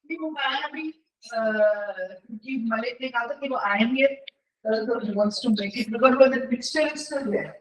नहीं वो मैं अभी क्योंकि मलिक ने कहा था कि वो आएंगे तो he wants to make it because the mixture is still there.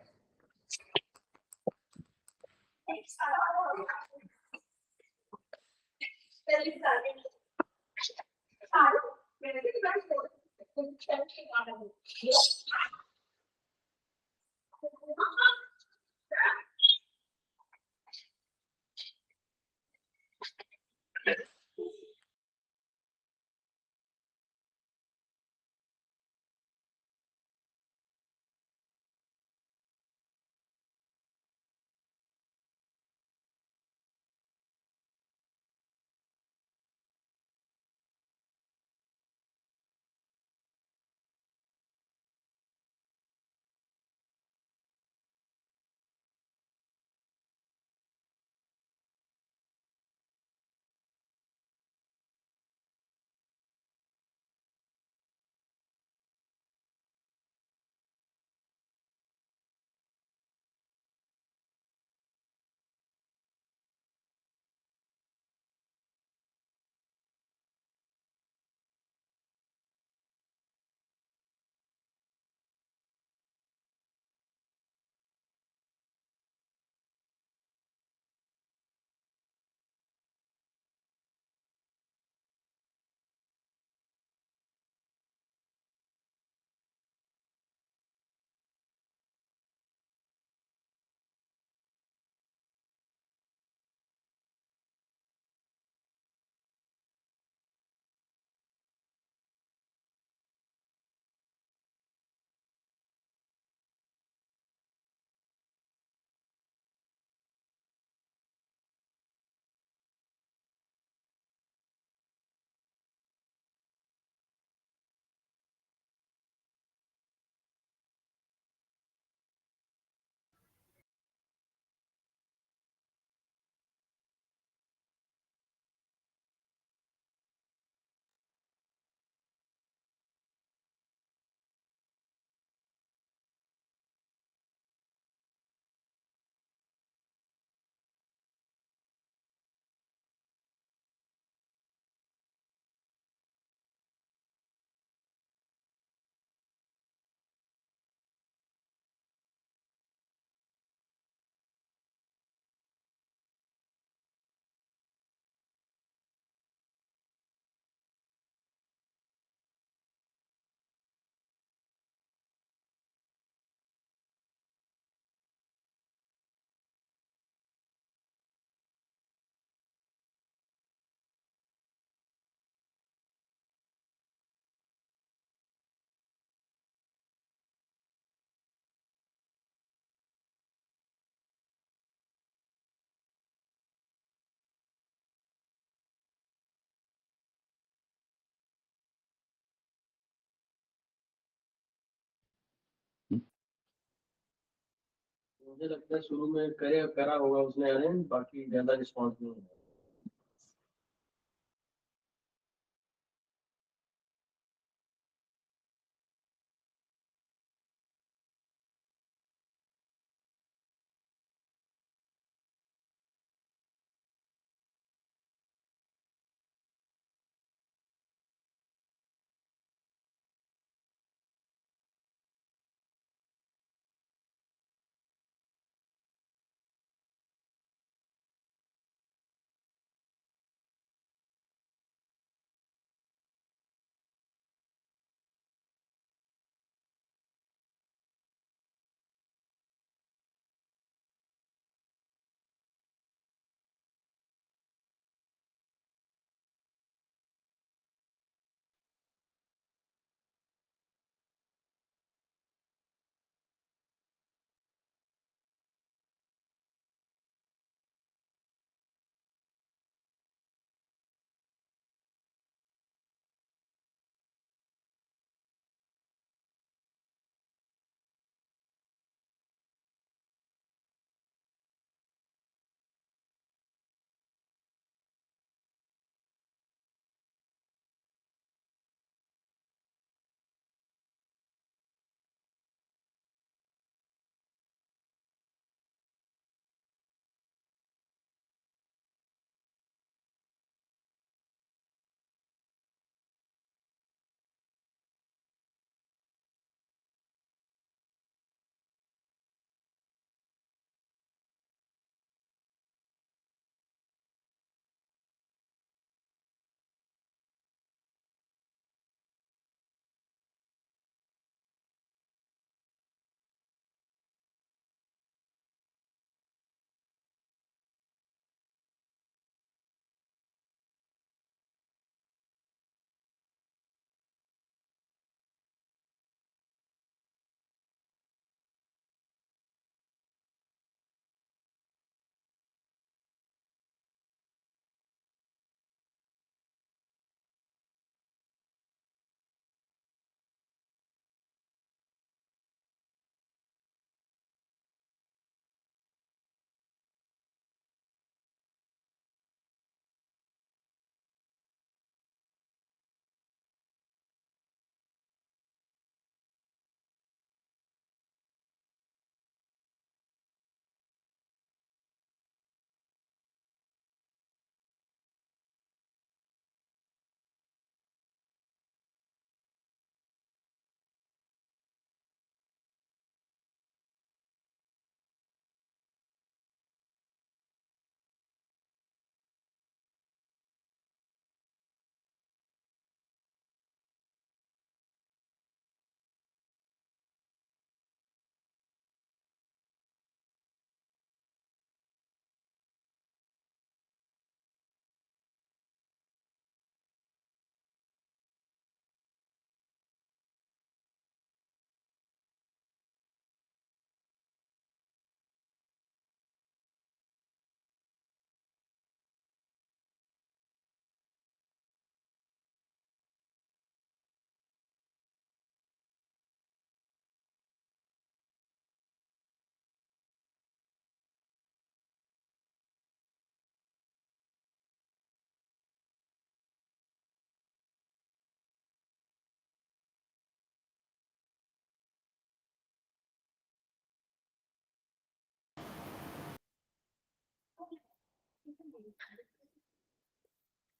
मुझे लगता है शुरू में करे करा होगा उसने अरेंज, बाकी ज्यादा रिस्पॉन्स नहीं है।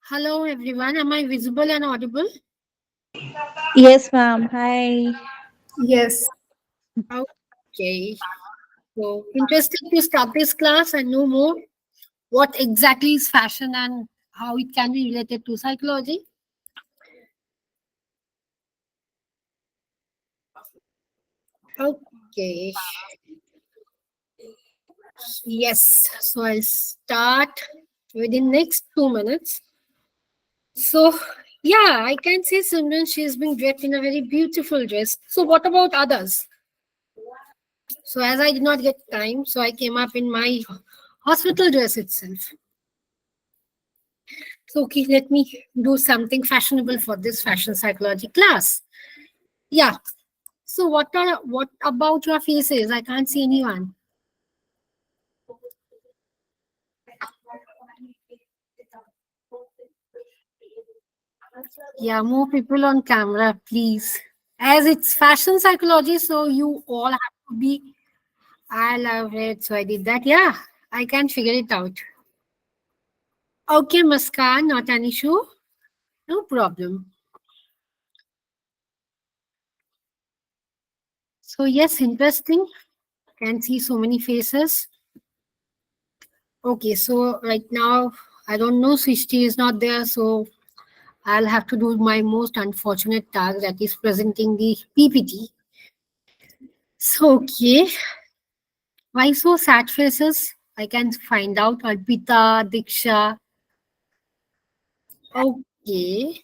Hello everyone, am I visible and audible? Yes, ma'am. Hi. Yes. Okay, so interested to start this class and know more what exactly is fashion and how it can be related to psychology. Okay, yes, so I'll start within next 2 minutes. So, yeah, I can say Simran, she's been dressed in a very beautiful dress. So, what about others? So, as I did not get time, so I came up in my hospital dress itself. So, okay, let me do something fashionable for this fashion psychology class. Yeah. So, what about your faces? I can't see anyone. Yeah, more people on camera, please. As it's fashion psychology, so you all have to be. I love it, so I did that. Yeah, I can figure it out. Okay, Muskan, not an issue. No problem. So, yes, interesting. Can see so many faces. Okay, so right now, I don't know, Srishti is not there, so I'll have to do my most unfortunate task, that is presenting the PPT. So, okay, why so sad faces? I can find out. Arpita, Diksha. Okay.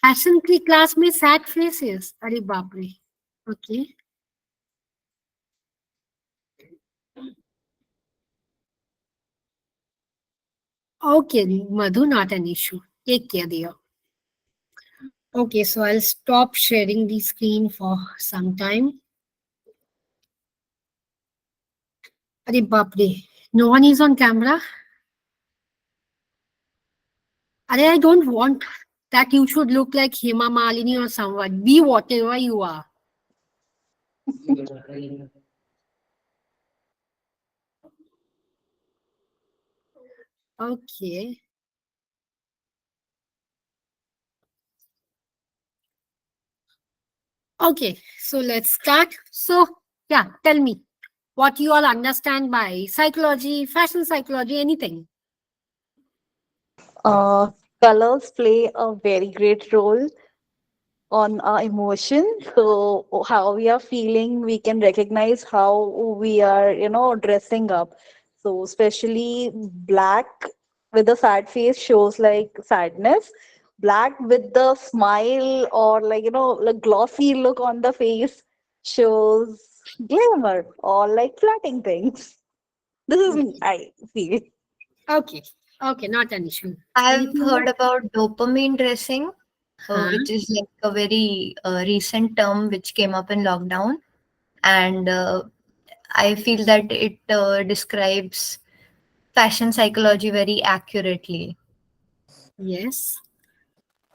Fashion की class में sad faces. अरे बाप रे. Okay. Okay, Madhu, not an issue. Take care, dear. Okay, so I'll stop sharing the screen for some time. अरे बाप रे. No one is on camera. अरे I don't want that you should look like Hema Malini or someone. Be whatever you are. Okay. Okay, so let's start. So, yeah, tell me what you all understand by psychology, fashion psychology, anything. Uh, Colors play a very great role on our emotion. So how we are feeling, we can recognize how we are, dressing up. So especially black with a sad face shows like sadness. Black with the smile or like glossy look on the face shows glamour or like flatting things. This is I feel. Okay, okay, not an issue. I've Anything heard else? about dopamine dressing, Huh? which is like a very recent term which came up in lockdown. And I feel that it describes fashion psychology very accurately. Yes.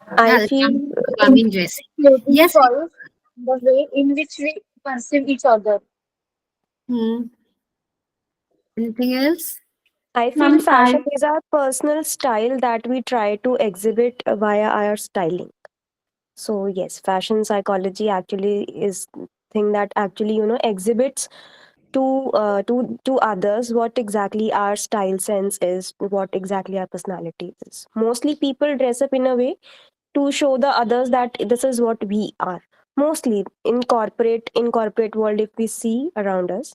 Yeah, I I'll feel come in dressing. clothing Yes. follows the way in which we perceive each other. Hmm. Anything else? I feel fashion is our personal style that we try to exhibit via our styling. So yes, fashion psychology actually is thing that actually exhibits to others what exactly our style sense is, what exactly our personality is. Mostly people dress up in a way to show the others that this is what we are, mostly in corporate world if we see around us.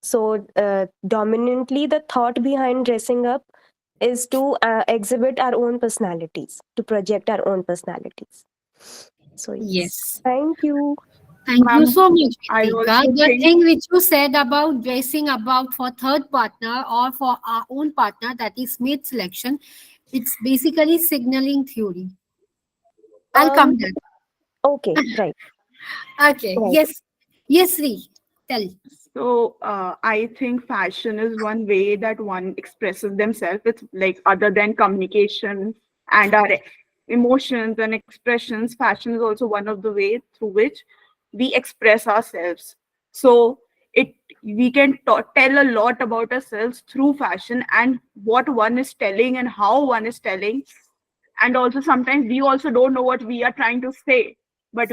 So dominantly the thought behind dressing up is to exhibit our own personalities, to project our own personalities. So yes, Yes. thank you. Thank you Ma'am, so much, I Ritika. also The think thing which you said about dressing about for third partner or for our own partner, that is mate selection, it's basically signaling theory. I'll um come there. okay, right, Okay. right. Yes. Yes, Sri. Tell. So I think fashion is one way that one expresses themselves. It's like other than communication and our emotions and expressions. Fashion is also one of the ways through which we express ourselves. So we can tell a lot about ourselves through fashion and what one is telling and how one is telling. And also sometimes we also don't know what we are trying to say, but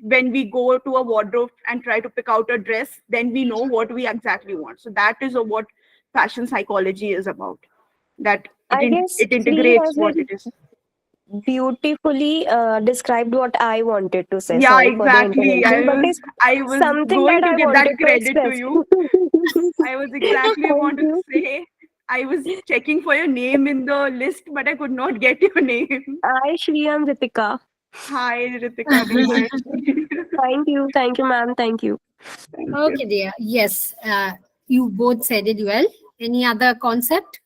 when we go to a wardrobe and try to pick out a dress, then we know what we exactly want. So that is what fashion psychology is about, that I guess it Shri integrates has what very it is. beautifully described what I wanted to say. Yeah, Sorry for the exactly. intervention, but it's I was something going that to I give that wanted to credit to express. you. I was exactly Thank wanted to you. say, I was checking for your name in the list, but I could not get your name. I, Shri, am Ritika. Hi, Ritika. Hi. Thank you, ma'am. Thank you. Thank you. Okay, dear. Yes, you both said it well. Any other concept?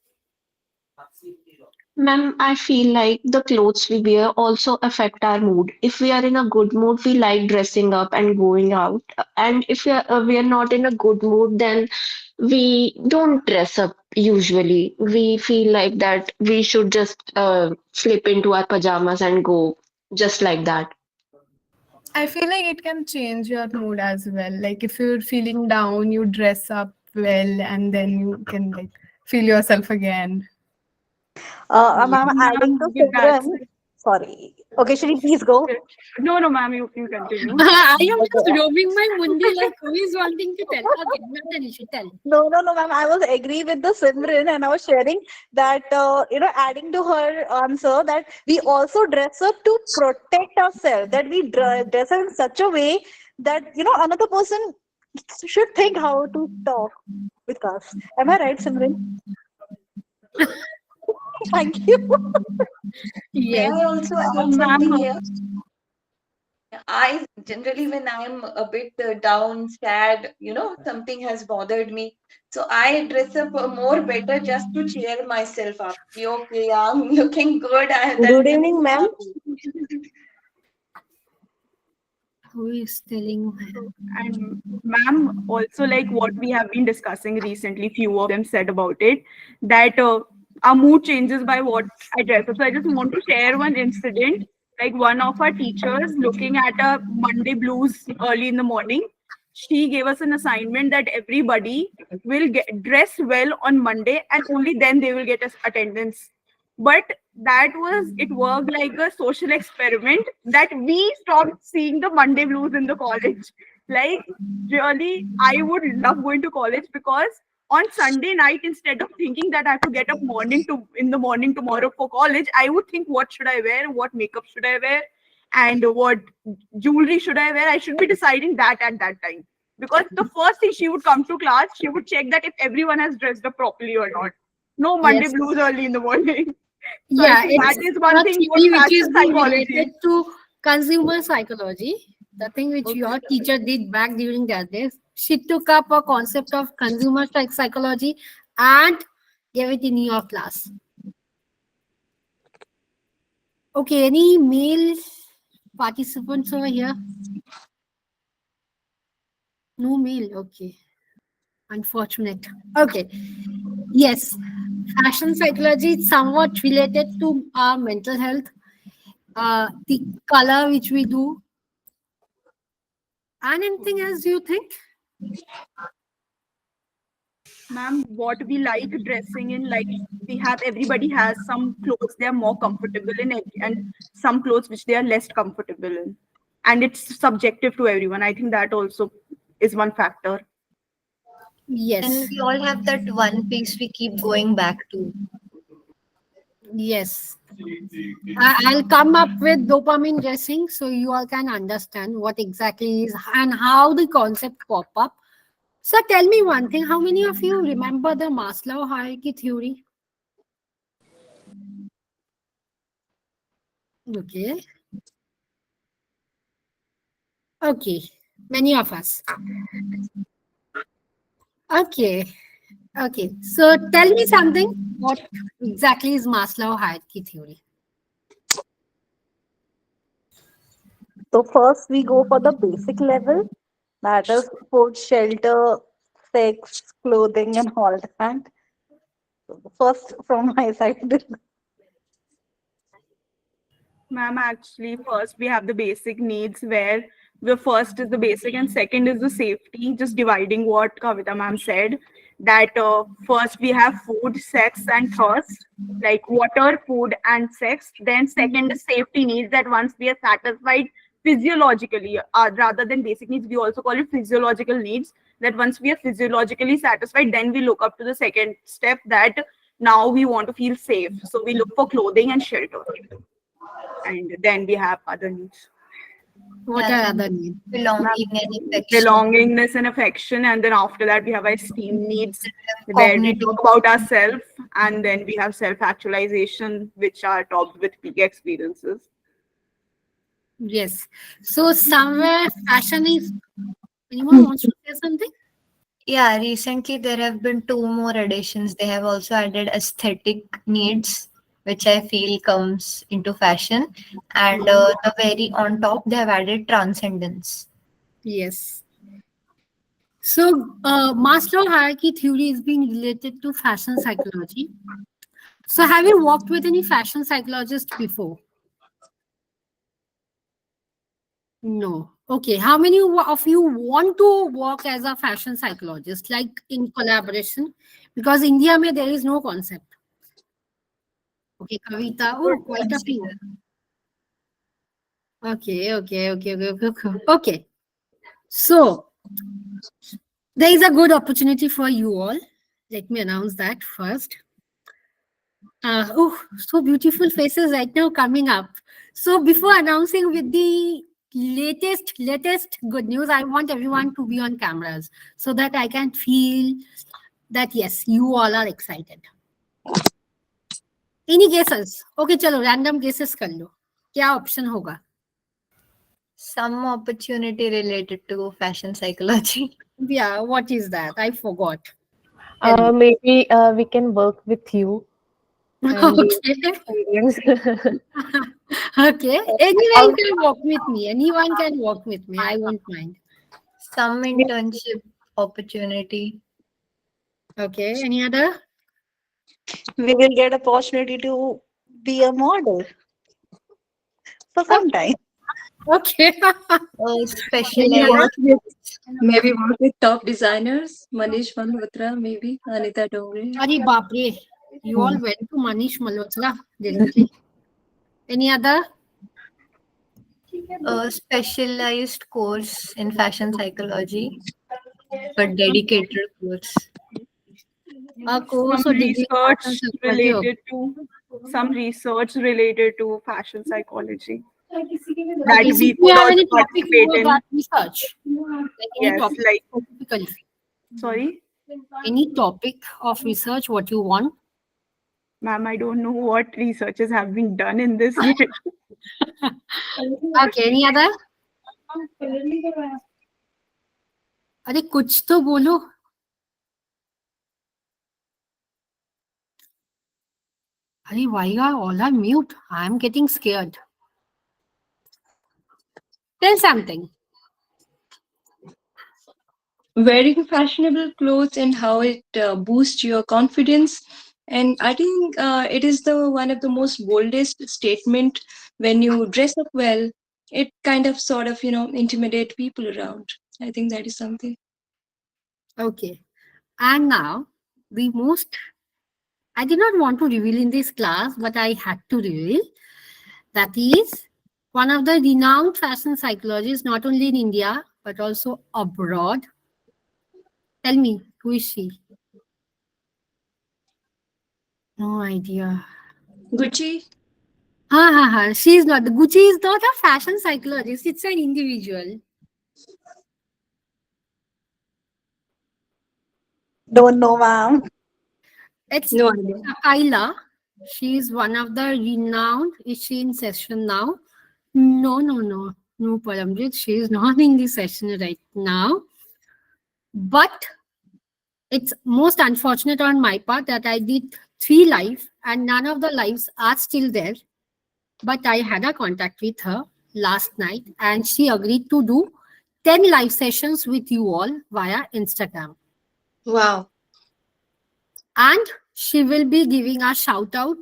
Ma'am, I feel like the clothes we wear also affect our mood. If we are in a good mood, we like dressing up and going out. And if we are not in a good mood, then we don't dress up usually. We feel like that we should just slip into our pajamas and go just like that. I feel like it can change your mood as well. Like if you're feeling down, you dress up well and then you can like feel yourself again. I'm adding to Ma'am, with that, Simran. Sorry. Okay, Shri, please go. no, ma'am, you can continue. I am just Okay. roaming my mundi like who is wanting to tell. Okay, not an issue. Tell. No, ma'am. I was agree with the Simran, and I was sharing that adding to her answer that we also dress up to protect ourselves. That we dress up in such a way that another person should think how to talk with us. Am I right, Simran? Thank you. May Yes. I also add something Ma'am, here? I generally, when I'm a bit down, sad, something has bothered me. So I dress up more better just to cheer myself up. Okay, I'm looking good, and that Good makes evening, me ma'am. happy. Who is telling? and ma'am, also like what we have been discussing recently, few of them said about it, that our mood changes by what I dress up. So I just want to share one incident. Like one of our teachers looking at a Monday blues early in the morning, she gave us an assignment that everybody will get dress well on Monday and only then they will get us attendance. But that was it worked like a social experiment that we stopped seeing the Monday blues in the college. Like really, I would love going to college because on Sunday night, instead of thinking that I have to get up in the morning tomorrow for college, I would think what should I wear, what makeup should I wear, and what jewelry should I wear. I should be deciding that at that time. Because the first thing she would come to class, she would check that if everyone has dressed up properly or not. No Monday Yes. blues early in the morning. So I Yeah, think that it's is one a thing theory good which is fashion being psychology. related to consumer psychology. The thing which your teacher did back during that days, she took up a concept of consumer psychology and gave it in your class. Okay, any male participants over here? No male. Okay, unfortunate. Okay, yes, fashion psychology is somewhat related to our mental health. The color which we do, and anything else you think? Ma'am, what we like dressing in, like we have everybody has some clothes they are more comfortable in and some clothes which they are less comfortable in. And it's subjective to everyone. I think that also is one factor. Yes, And we all have that one piece we keep going back to. yes. I'll come up with dopamine dressing so you all can understand what exactly is and how the concept pop up. So tell me one thing, how many of you remember the Maslow hierarchy theory? Okay. Okay. Many of us. Okay. Okay. So tell me something. What exactly is Maslow hierarchy theory? So first we go for the basic level, that is food, shelter, sex, clothing, and all that. First from my side. Ma'am, actually, first we have the basic needs where where first is the basic and second is the safety. Just dividing what Kavita ma'am said, that first we have food, sex, and thirst, like water, food, and sex. Then second is safety needs, that once we are satisfied physiologically, rather than basic needs, we also call it physiological needs. That once we are physiologically satisfied, then we look up to the second step, that now we want to feel safe. So we look for clothing and shelter. And then we have other needs. What Yeah, are other needs? belonging and affection. Belongingness and affection. And then after that, we have our esteem needs, where we Cognitive. talk about ourselves. And then we have self-actualization, which are topped with peak experiences. Yes. So somewhere fashion is. Anyone wants to say something? Yeah, recently there have been two more additions. They have also added aesthetic needs, which I feel comes into fashion. And the very on top, they have added transcendence. Yes. So Maslow hierarchy theory is being related to fashion psychology. So have you worked with any fashion psychologist before? No. Okay. How many of you want to work as a fashion psychologist, like in collaboration? Because India mein there is no concept. Okay, Kavita. Oh, quite a few. Okay. Okay. So there is a good opportunity for you all. Let me announce that first. Oh, so beautiful faces right now coming up. So before announcing with the latest good news, I want everyone to be on cameras so that I can feel that yes, you all are excited. Any guesses? Okay, chalo random guesses कर लो. क्या option होगा? Some opportunity related to fashion psychology. Yeah, what is that? I forgot. Tell me. Maybe we can work with you and Okay. experience. Okay. Anyone can work with me. Anyone can work with me. I won't mind. Some internship opportunity. Okay. Any other? We will get opportunity to be a model for some time. Okay. Maybe Specialized. Maybe work with top designers, Manish Malhotra, maybe Anita Dongre. Ari Bapre. You all went to Manish Malhotra directly. Any other? a specialized course in fashion psychology, but dedicated course. A course Some or degree in fashion psychology. some research related to fashion psychology that Okay, so we do you could have any also topic participate for in. that research? Like any Yes, topic like specifically? sorry, Any topic of research what you want? ma'am, I don't know what researches have been done in this yet. Okay, any other? अरे कुछ तो बोलो. अरे why are all are mute? I am getting scared. Tell something. Wearing fashionable clothes and how it boosts your confidence. And I think it is the one of the most boldest statement. When you dress up well, it kind of sort of intimidate people around. I think that is something. Okay. And now the most I did not want to reveal in this class, but I had to reveal. That is one of the renowned fashion psychologists, not only in India, but also abroad. Tell me, who is she? No idea. Gucci. She is not. The Gucci is not a fashion psychologist. It's an individual. Don't know, ma'am. It's No idea. Ayla. She is one of the renowned. Is she in session now? No, Paramjit. She is not in the session right now. But it's most unfortunate on my part that I did 3 lives and none of the lives are still there. But I had a contact with her last night and she agreed to do 10 live sessions with you all via Instagram. Wow. And she will be giving a shout out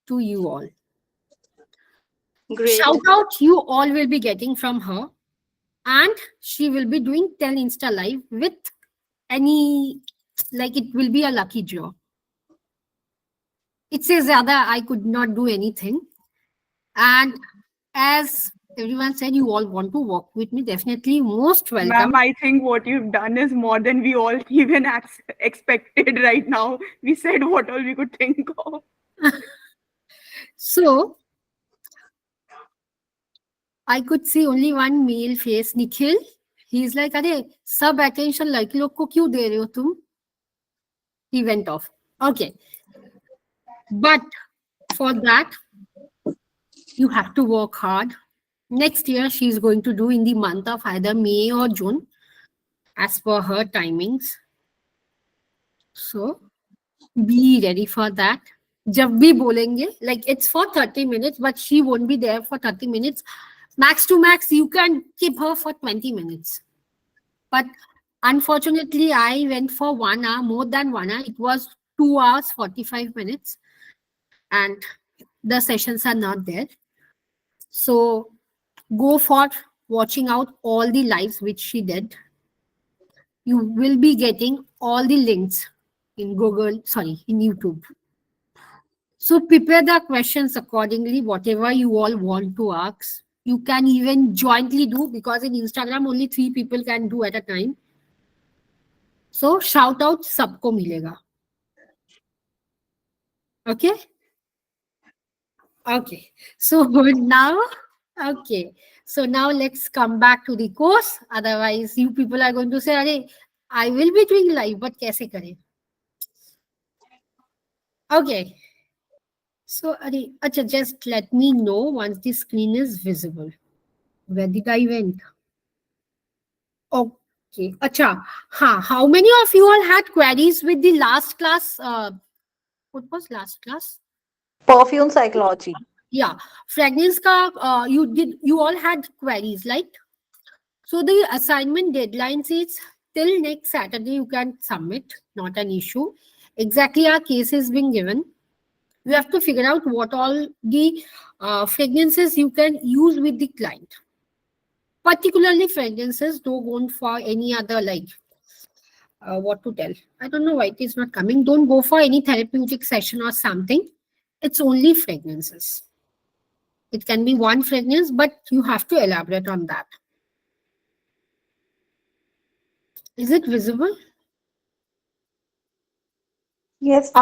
to you all. Great. Shout out you all will be getting from her. and she will be doing 10 Insta live with any, like it will be a lucky draw. It says Zyada, I could not do anything. And as everyone said, you all want to work with me, definitely most welcome. Ma'am, I think what you've done is more than we all even expected right now. We said what all we could think of. So I could see only one male face, Nikhil. He's like, अरे सब attention लड़की लोग को क्यों दे रहे हो तुम? He went off. Okay. But for that, you have to work hard. Next year, she's going to do in the month of either May or June, as per her timings. So be ready for that. जब भी बोलेंगे, like it's for 30 minutes, but she won't be there for 30 minutes. Max to max, you can keep her for 20 minutes. But unfortunately, I went for 1 hour, more than 1 hour. It was 2 hours, 45 minutes. And the sessions are not there. So go for watching out all the lives which she did. You will be getting all the links in in YouTube. So prepare the questions accordingly, whatever you all want to ask. You can even jointly do, because in Instagram only 3 people can do at a time. So shout out, sabko milega. Okay? Okay. So now, okay. So now let's come back to the course. Otherwise, you people are going to say, "Arey, I will be doing live, but kaise kare?" Okay. So, acha, just let me know once the screen is visible. Where did I went? Okay. Acha. How many of you all had queries with the last class? What was last class? Perfume psychology. Yeah. Fragrance ka, you all had queries, right? So the assignment deadline is till next Saturday you can submit, not an issue. Exactly our case is being given. You have to figure out what all the fragrances you can use with the client. Particularly fragrances, don't go for any other, like, what to tell. I don't know why it is not coming. Don't go for any therapeutic session or something. It's only fragrances. It can be one fragrance, but you have to elaborate on that. Is it visible? Yes.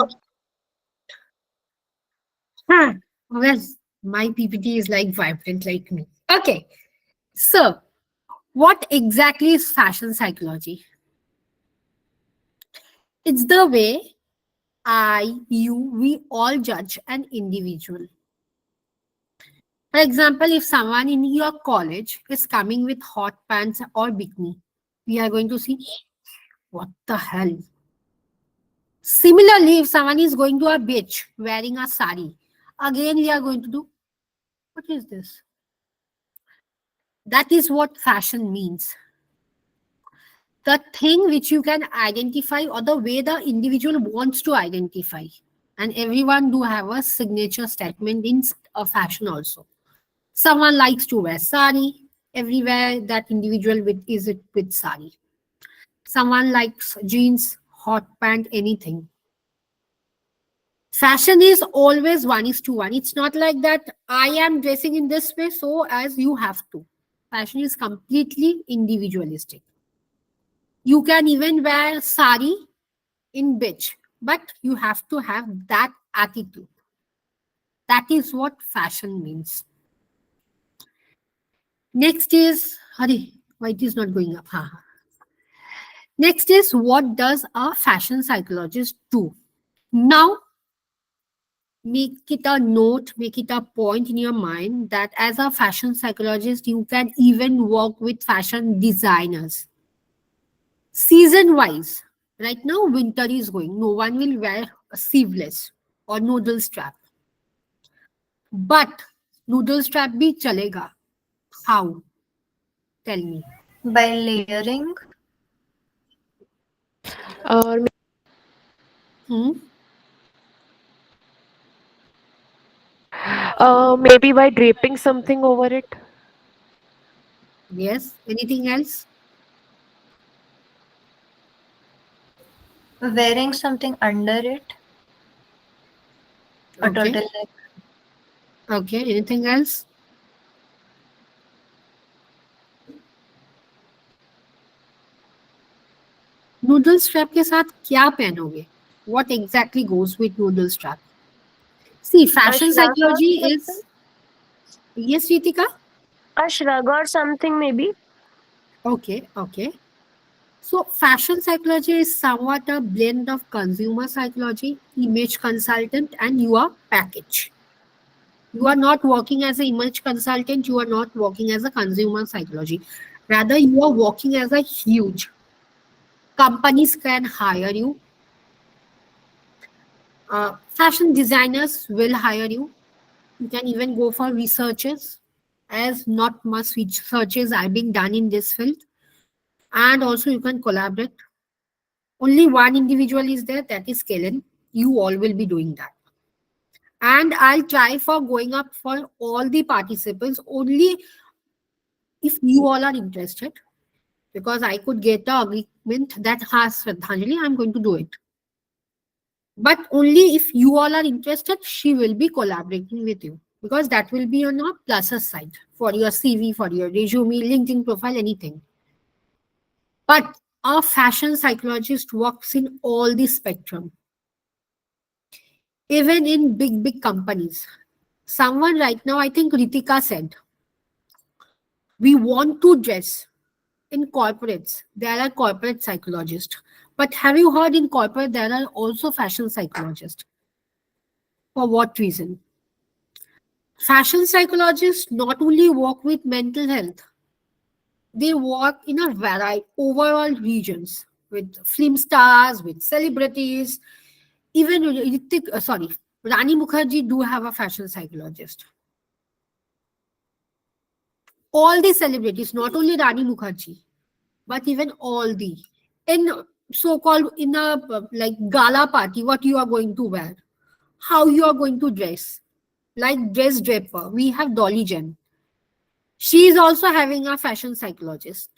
Well, my PPT is like vibrant like me. Okay. So, what exactly is fashion psychology? It's the way we all judge an individual. For example, if someone in your college is coming with hot pants or bikini, we are going to see, what the hell? Similarly, if someone is going to a beach wearing a sari, again we are going to do, what is this? That is what fashion means. The thing which you can identify, or the way the individual wants to identify. And everyone do have a signature statement in a fashion also. Someone likes to wear sari. Everywhere that individual is it with sari. Someone likes jeans, hot pant, anything. Fashion is always 1:1. It's not like that I am dressing in this way, so as you have to. Fashion is completely individualistic. You can even wear sari in beach, but you have to have that attitude. That is what fashion means. Next is, hurry, why it is not going up? Next is, what does a fashion psychologist do? Now, make it a note, make it a point in your mind that as a fashion psychologist, you can even work with fashion designers. Season wise, right now winter is going. No one will wear a sleeveless or noodle strap. But noodle strap bhi chalega. How? Tell me. By layering. Or maybe by draping something over it. Yes. Anything else? Wearing something under it, a Okay. turtleneck. Okay. Anything else? Noodle strap के साथ क्या पहनोगे? What exactly goes with noodle strap? See, A fashion shrug or psychology something? is, yes, Ritika? A shrug or something, maybe? Okay, okay. So, fashion psychology is somewhat a blend of consumer psychology, image consultant, and your package. You are not working as an image consultant, you are not working as a consumer psychology. Rather, you are working as a huge companies can hire you. Fashion designers will hire you. You can even go for researchers, as not much researches are being done in this field. And also, you can collaborate. Only one individual is there, that is Kellen. You all will be doing that. And I'll try for going up for all the participants only if you all are interested, because I could get the agreement that has Sradhanjali, I'm going to do it. But only if you all are interested, she will be collaborating with you, because that will be on a pluses side for your CV, for your resume, LinkedIn profile, anything. But a fashion psychologist works in all the spectrum, even in big companies. Someone right now, I think Ritika said, we want to dress in corporates. There are corporate psychologists. But have you heard in corporate there are also fashion psychologists? For what reason? Fashion psychologists not only work with mental health, they work in a variety overall regions with film stars, with celebrities. Even Rani Mukherjee do have a fashion psychologist. All the celebrities, not only Rani Mukherjee, but even all the in so-called in a like gala party, what you are going to wear, how you are going to dress, like dress draper. We have Dolly Jen. She is also having a fashion psychologist.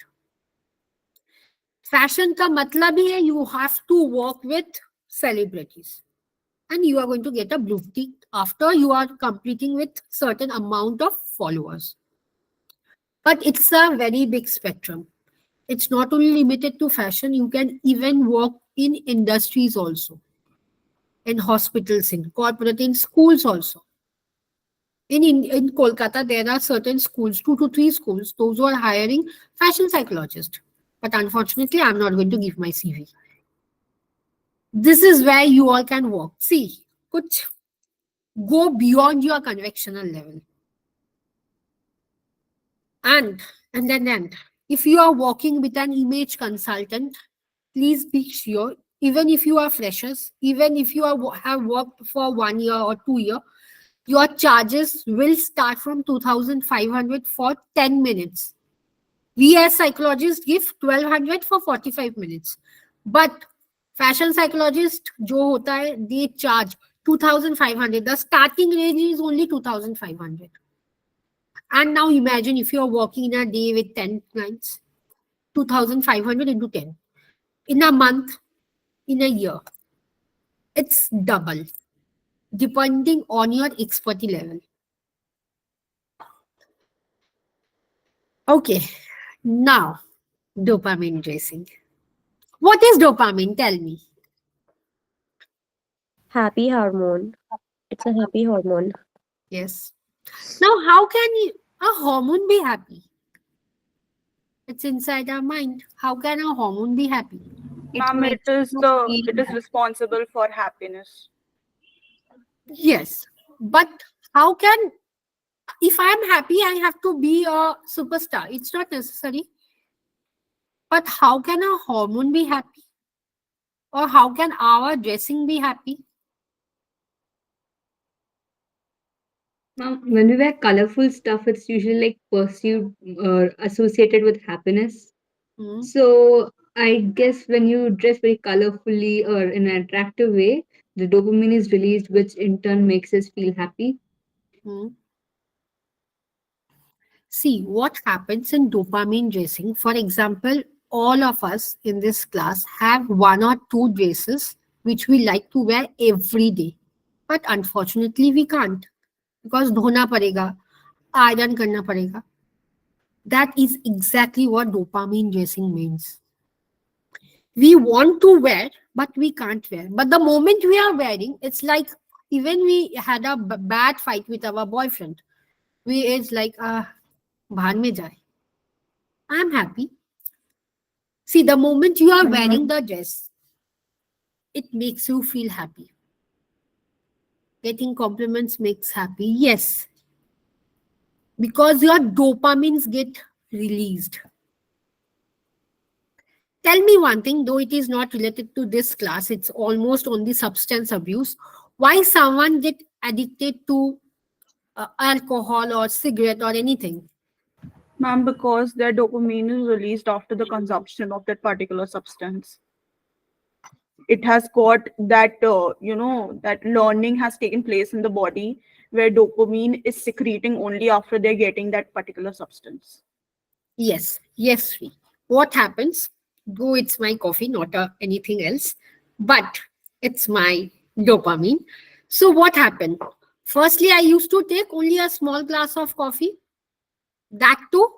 Fashion का मतलब ही है you have to work with celebrities and you are going to get a blue tick after you are completing with certain amount of followers. But it's a very big spectrum. It's not only limited to fashion, you can even work in industries also, in hospitals, in corporate, in schools also. In Kolkata, there are certain schools, 2 to 3 schools, those who are hiring fashion psychologists. But unfortunately, I'm not going to give my CV. This is where you all can work. See, kuch go beyond your convictional level. And then if you are working with an image consultant, please be sure, even if you are freshers, even if you have worked for 1 year or 2 year, your charges will start from 2,500 for 10 minutes. We as psychologists give 1,200 for 45 minutes. But fashion psychologist, jo hota hai, they charge 2,500. The starting range is only 2,500. And now imagine if you are working in a day with 10 clients, 2,500 into 10. In a month, in a year, it's double, depending on your expertise level. Okay, now dopamine dressing. What is dopamine? Tell me. Happy hormone. It's a happy hormone. Yes. Now, how can a hormone be happy? It's inside our mind. How can a hormone be happy? It Ma'am, makes you feel it is responsible for happiness. Yes. But how can, if I'm happy, I have to be a superstar? It's not necessary. But how can a hormone be happy? Or how can our dressing be happy? Now, when we wear colorful stuff, it's usually like perceived or associated with happiness. Hmm. So I guess when you dress very colorfully or in an attractive way, the dopamine is released, which in turn makes us feel happy. Hmm. See what happens in dopamine dressing. For example, all of us in this class have one or two dresses which we like to wear every day. But unfortunately, we can't because dhona padega, iron karna padega. That is exactly what dopamine dressing means. We want to wear, but we can't wear. But the moment we are wearing, it's like even we had a bad fight with our boyfriend. It's like, bhaan mein jaye. I'm happy. See, the moment you are wearing the dress, it makes you feel happy. Getting compliments makes happy. Yes, because your dopamines get released. Tell me one thing, though it is not related to this class, it's almost on the substance abuse. Why someone get addicted to alcohol or cigarette or anything? Ma'am, because their dopamine is released after the consumption of that particular substance. It has got that, that learning has taken place in the body where dopamine is secreting only after they're getting that particular substance. Yes, yes, Sri. What happens? Though it's my coffee, not anything else, but it's my dopamine. So what happened? Firstly, I used to take only a small glass of coffee. That too,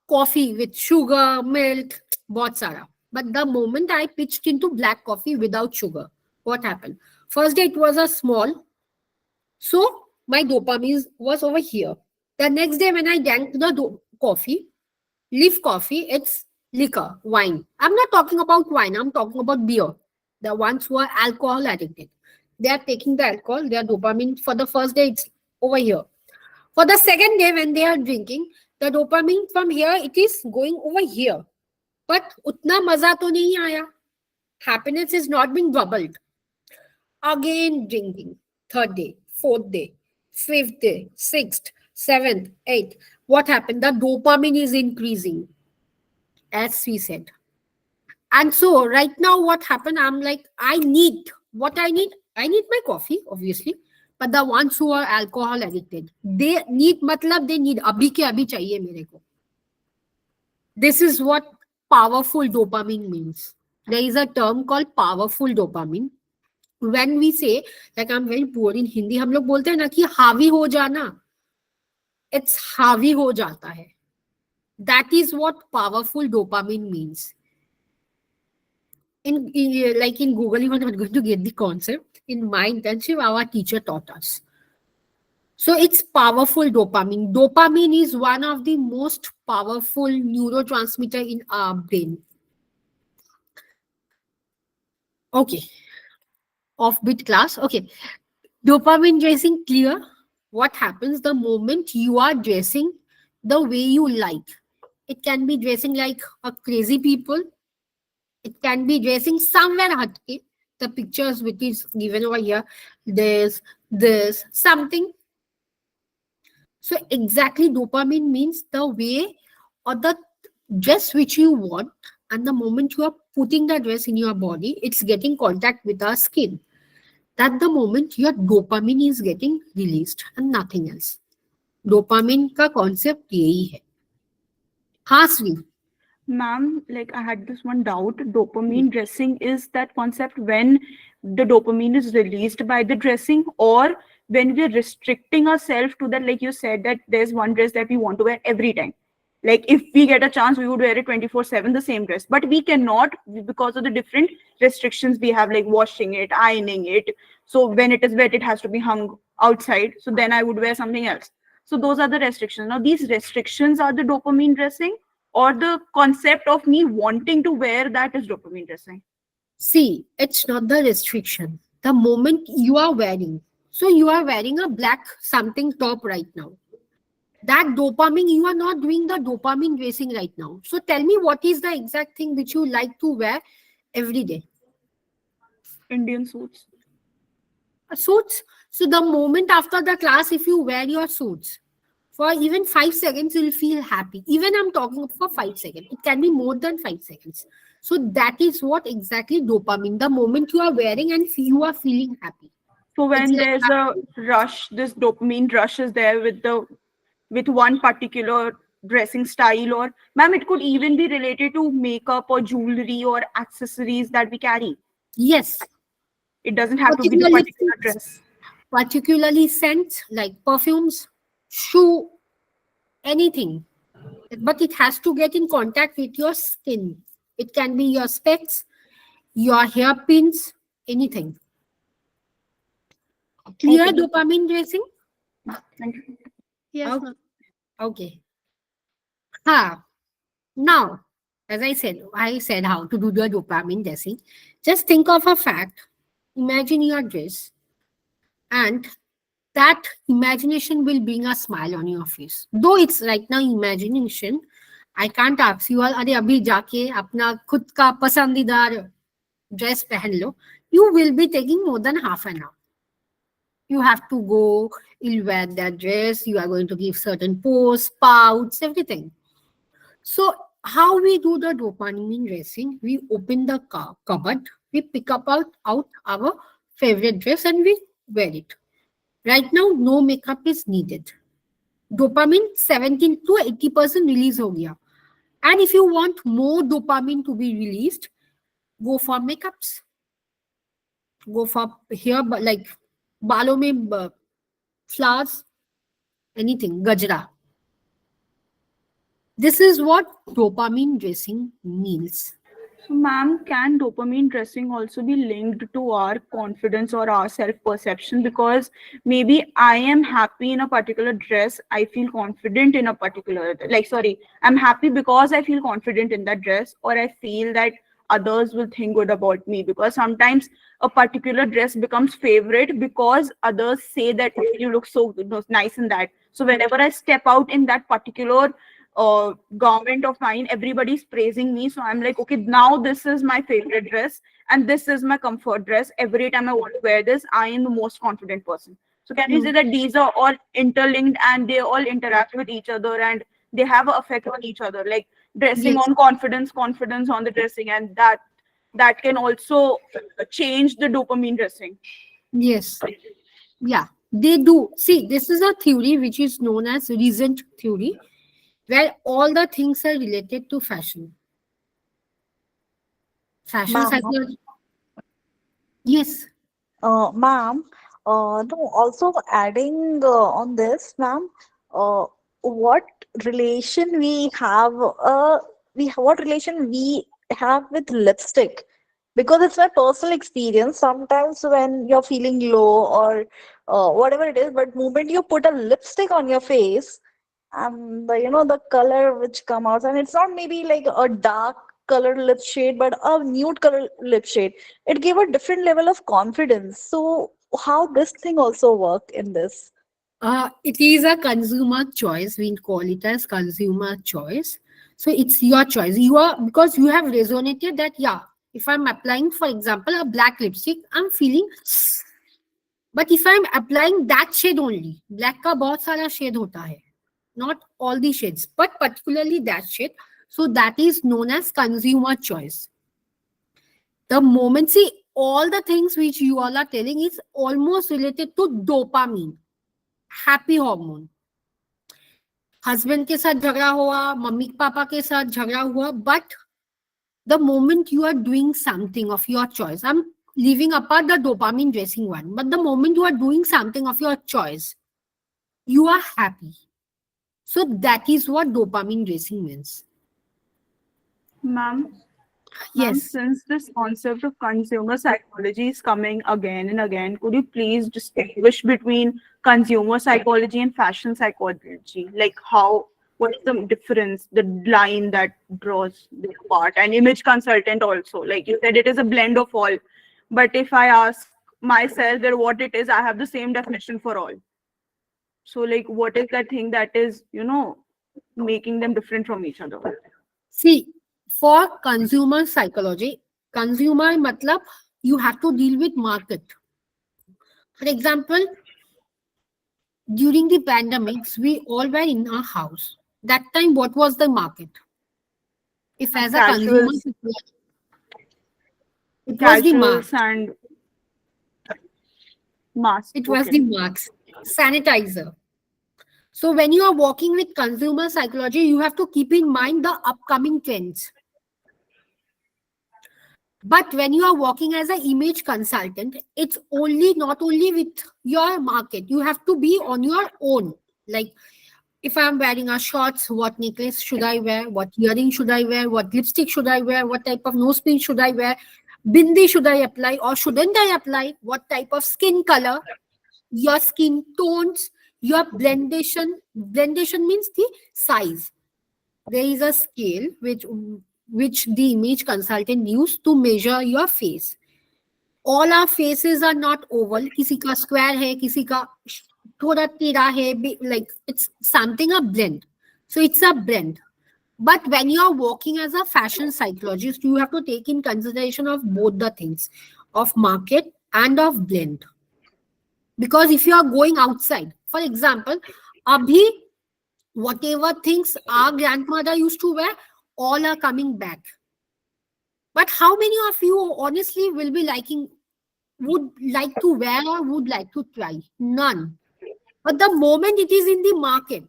coffee with sugar, milk, बहुत सारा. But the moment I pitched into black coffee without sugar, what happened? First day it was a small, so my dopamine was over here. The next day when I drank the coffee, leaf coffee, it's liquor, wine. I'm not talking about wine, I'm talking about beer. The ones who are alcohol addicted. They are taking the alcohol, their dopamine for the first day, it's over here. For the second day, when they are drinking, the dopamine from here, it is going over here. But utna maza to nahi aaya. Happiness is not being doubled. Again drinking. Third day, fourth day, fifth day, sixth, seventh, eighth. What happened? The dopamine is increasing, as we said. And so right now what happened? I'm like, I need what I need. I need my coffee, obviously. But the ones who are alcohol addicted, they need matlab they need abhi ke abhi chahiye mere ko. This is what powerful dopamine means. There is a term called powerful dopamine. When we say, like I'm very poor in Hindi, हम लोग बोलते हैं ना कि हावी हो जाना. It's हावी हो जाता है. That is what powerful dopamine means. Like in Google, you are not going to get the concept. In my internship, our teacher taught us. So it's powerful dopamine. Dopamine is one of the most powerful neurotransmitter in our brain. Okay. Offbeat class. Okay. Dopamine dressing clear. What happens the moment you are dressing the way you like? It can be dressing like a crazy people. It can be dressing somewhere hatke. The pictures which is given over here, this, something. So exactly dopamine means the way or the dress which you want, and the moment you are putting the dress in your body, it's getting contact with our skin. That the moment your dopamine is getting released and nothing else. Dopamine का concept यही है. हाँ Shri. Ma'am, like I had this one doubt. Dopamine dressing is that concept when the dopamine is released by the dressing, or when we're restricting ourselves to that, like you said, that there's one dress that we want to wear every time. Like if we get a chance, we would wear it 24/7, the same dress. But we cannot because of the different restrictions we have, like washing it, ironing it. So when it is wet, it has to be hung outside. So then I would wear something else. So those are the restrictions. Now these restrictions are the dopamine dressing, or the concept of me wanting to wear that is dopamine dressing? See, it's not the restriction. The moment you are wearing, so you are wearing a black something top right now. That dopamine, you are not doing the dopamine dressing right now. So tell me what is the exact thing which you like to wear every day? Indian suits. Suits. So the moment after the class, if you wear your suits, for even 5 seconds, you'll feel happy. Even I'm talking for 5 seconds. It can be more than 5 seconds. So that is what exactly dopamine. The moment you are wearing and you are feeling happy. So when there's a rush, this dopamine rush is there with one particular dressing style, or ma'am, it could even be related to makeup or jewelry or accessories that we carry. Yes, It doesn't have to be the particularly particular dress. particularly scents like perfumes, shoe, anything. But it has to get in contact with your skin. It can be your specs, your hairpins, anything. Clear Okay. dopamine dressing? Thank you. Yes, Okay. ma'am. Okay. Now, as I said how to do the dopamine dressing. Just think of a fact. Imagine your dress, and that imagination will bring a smile on your face. Though it's right now imagination, I can't ask you all, अरे अभी जाके अपना खुद का पसंदीदार dress पहन लो. You will be taking more than half an hour. You have to go, you'll wear that dress, you are going to give certain pose, pouts, everything. So how we do the dopamine dressing? We open the cupboard, we pick out our favorite dress and we wear it. Right now, no makeup is needed. Dopamine 17 to 80% release हो गया. And if you want more dopamine to be released, go for makeups. Go for hair, like बालों में flowers, anything, gajra. This is what dopamine dressing means. So, ma'am, can dopamine dressing also be linked to our confidence or our self-perception? Because maybe I am happy in a particular dress, I feel confident in a particular, like, sorry, I'm happy because I feel confident in that dress, or I feel that others will think good about me. Because sometimes a particular dress becomes favorite because others say that you look so nice in that. So whenever I step out in that particular garment of mine, everybody's praising me, so I'm like, okay, now this is my favorite dress and this is my comfort dress. Every time I want to wear this, I am the most confident person. So can you say that these are all interlinked and they all interact with each other and they have an effect on each other, like dressing Yes. on confidence on the dressing, and that can also change the dopamine dressing? Yes. Yeah, they do. See, this is a theory which is known as recent theory, where all the things are related to fashion. Fashion Ma'am, psychology. Yes. ma'am, no, also adding on this, ma'am, uh, what relation we have, what relation we have with lipstick? Because it's my personal experience. Sometimes when you're feeling low or whatever it is, but moment you put a lipstick on your face, and the color which come out, and it's not maybe like a dark color lip shade, but a nude color lip shade, it gave a different level of confidence. So how this thing also work in this? It is a consumer choice. We call it as consumer choice. So it's your choice. You are, because you have resonated that, yeah, if I'm applying, for example, a black lipstick, I'm feeling. But if I'm applying that shade only, black का बहुत सारा shade होता है, not all the shades, but particularly that shade. So that is known as consumer choice. The moment, see, all the things which you all are telling is almost related to dopamine, happy hormone. Husband के साथ झगड़ा हुआ, mummy papa के साथ झगड़ा हुआ, but the moment you are doing something of your choice, I'm leaving apart the dopamine dressing one, but the moment you are doing something of your choice, you are happy. So that is what dopamine dressing means. Ma'am, Yes. since this concept of consumer psychology is coming again and again, could you please distinguish between consumer psychology and fashion psychology? Like what's the difference, the line that draws them apart? And image consultant also, like you said, it is a blend of all. But if I ask myself that what it is, I have the same definition for all. So like, what is that thing that is, making them different from each other? See, for consumer psychology, consumer matlab you have to deal with market. For example, during the pandemics, we all were in our house. That time, what was the market? If as a consumer, Casuals, it was the casuals mask. and masks. It was Okay. the mask, sanitizer. So when you are working with consumer psychology, you have to keep in mind the upcoming trends. But when you are working as an image consultant, it's not only with your market. You have to be on your own. Like, if I'm wearing a shorts, what necklace should I wear? What earring should I wear? What lipstick should I wear? What type of nose pin should I wear? Bindi should I apply or shouldn't I apply? What type of skin color? Your skin tones, your blendation. Blendation means the size. There is a scale which the image consultant used to measure your face. All our faces are not oval. किसी का square है, किसी का थोड़ा टेढ़ा है. Like, it's something a blend. So it's a blend. But when you are working as a fashion psychologist, you have to take in consideration of both the things, of market and of blend. Because if you are going outside, for example, abhi whatever things our grandmother used to wear, all are coming back. But how many of you honestly will be would like to wear or would like to try? None. But the moment it is in the market,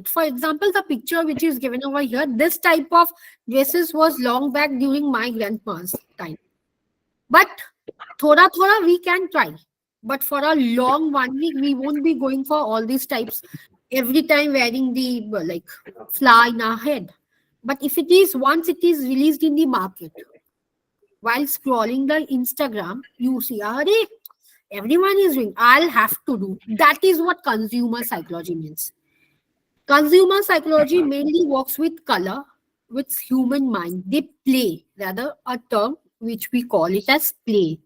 for example, the picture which is given over here, this type of dresses was long back during my grandma's time. But thoda we can try. But for a long 1 week, we won't be going for all these types every time wearing the like flower in our head. But if it is once it is released in the market, while scrolling the Instagram, you see, everyone is doing, I'll have to do. That is what consumer psychology means. Consumer psychology mainly works with color, with human mind. They play, rather a term which we call it as play.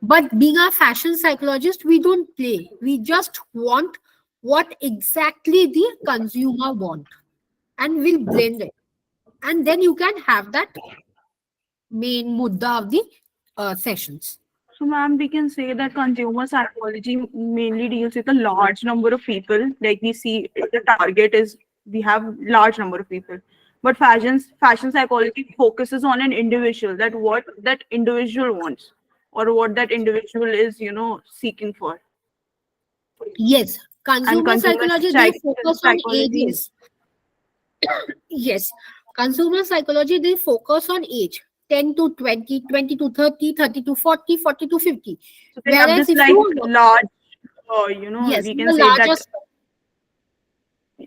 But being a fashion psychologist, we don't play. We just want what exactly the consumer want, and we'll blend it. And then you can have that main mudda of the sessions. So, ma'am, we can say that consumer psychology mainly deals with a large number of people. Like we see, the target is we have large number of people, but fashion psychology focuses on an individual, that what that individual wants or what that individual is, seeking for. Yes, And consumer psychology, they focus on psychology is ages. Yes, consumer psychology, they focus on age. 10 to 20, 20 to 30, 30 to 40, 40 to 50. so they have Whereas this if like you large, yes, we the can say that largest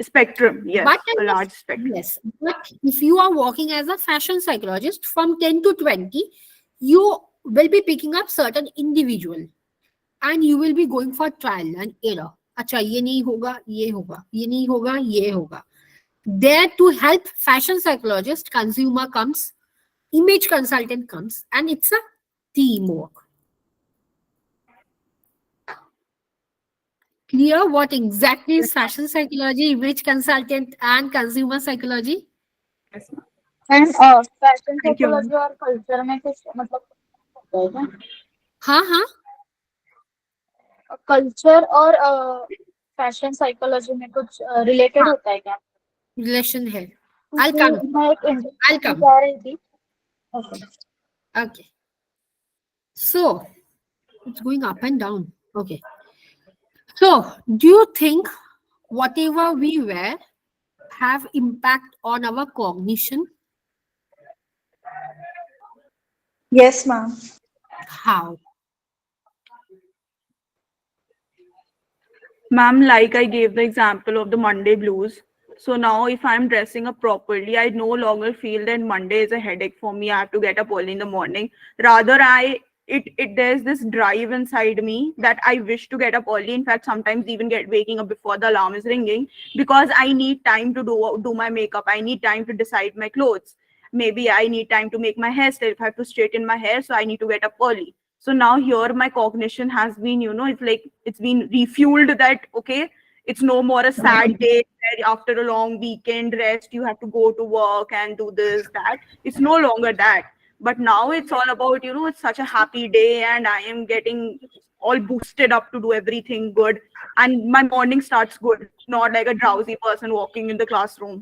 spectrum. Yes, but a large spectrum. yes, but if you are working as a fashion psychologist from 10 to 20, you will be picking up certain individual and you will be going for trial and error. अच्छा ये नहीं होगा, ये होगा, ये नहीं होगा, ये होगा. There to help fashion psychologist, consumer comes, image consultant comes, and it's a teamwork. Clear what exactly is fashion psychology, image consultant, and consumer psychology? Yes, ma'am. And fashion Thank you, psychology और culture में कुछ मतलब होता है क्या? हाँ culture और fashion psychology में कुछ रिलेटेड होता है क्या? relation है. क्योंकि I'll come. मैं एक I'll इंटरव्यू come. जा रही थी. Okay. So it's going up and down. Okay. So do you think whatever we wear have impact on our cognition? Yes, ma'am. How? Ma'am, like I gave the example of the Monday blues. So now if I'm dressing up properly, I no longer feel that Monday is a headache for me. I have to get up early in the morning. Rather, there's this drive inside me that I wish to get up early. In fact, sometimes even waking up before the alarm is ringing, because I need time to do my makeup. I need time to decide my clothes. Maybe I need time to make my hairstyle. If I have to straighten my hair, so I need to get up early. So now here my cognition has been, it's like it's been refueled that okay, it's no more a sad day where after a long weekend rest you have to go to work and do this, that. It's no longer that. But now it's all about, it's such a happy day and I am getting all boosted up to do everything good. And my morning starts good, not like a drowsy person walking in the classroom.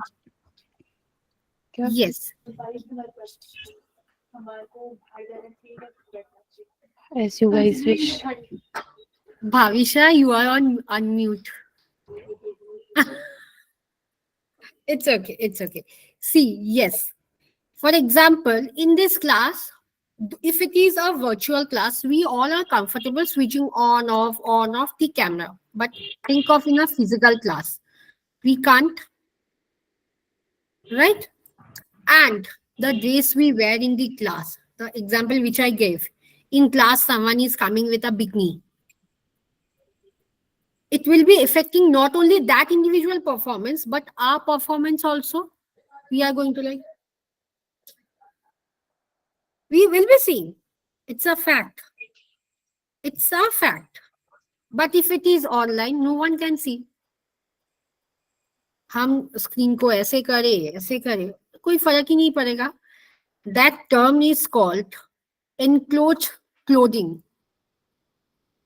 Yes. As you guys wish. Bhavisha, you are on unmute. It's okay. It's okay. See, yes. For example, in this class, if it is a virtual class, we all are comfortable switching on off the camera. But think of in a physical class, we can't, right? And the dress we wear in the class, the example which I gave, in class, someone is coming with a bikini. It will be affecting not only that individual performance, but our performance also. We are going to like, we will be seeing. It's a fact. It's a fact. But if it is online, no one can see. हम screen को ऐसे करें कोई फर्क ही नहीं पड़ेगा. That term is called enclosed clothing.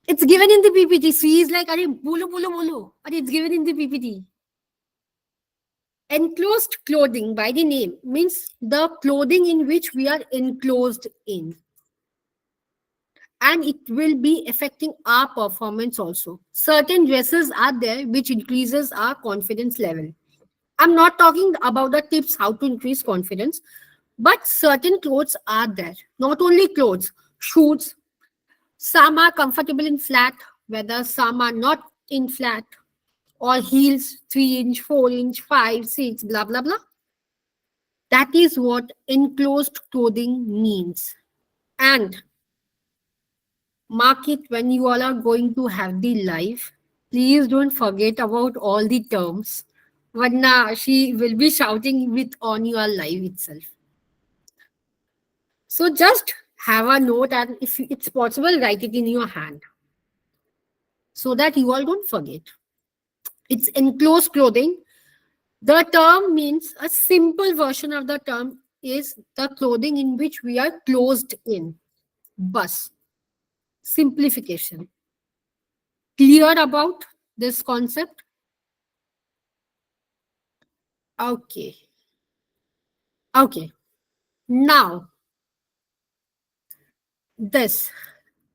It's given in the PPT. She is like, "Arey, bolo, bolo, bolo." Arey, it's given in the PPT. Enclosed clothing by the name means the clothing in which we are enclosed in. And it will be affecting our performance also. Certain dresses are there which increases our confidence level. I'm not talking about the tips how to increase confidence, but certain clothes are there. Not only clothes, shoes. Some are comfortable in flat, whether some are not in flat, or heels 3-inch, 4-inch, 5, 6, blah, blah, blah. That is what enclosed clothing means. And mark it when you all are going to have the live. Please don't forget about all the terms. Vanna, she will be shouting with on your live itself. So just have a note, and if it's possible, write it in your hand so that you all don't forget. It's enclosed clothing. The term means a simple version of the term is the clothing in which we are closed in. Bus. Simplification. Clear about this concept? Okay. Okay. Now, this,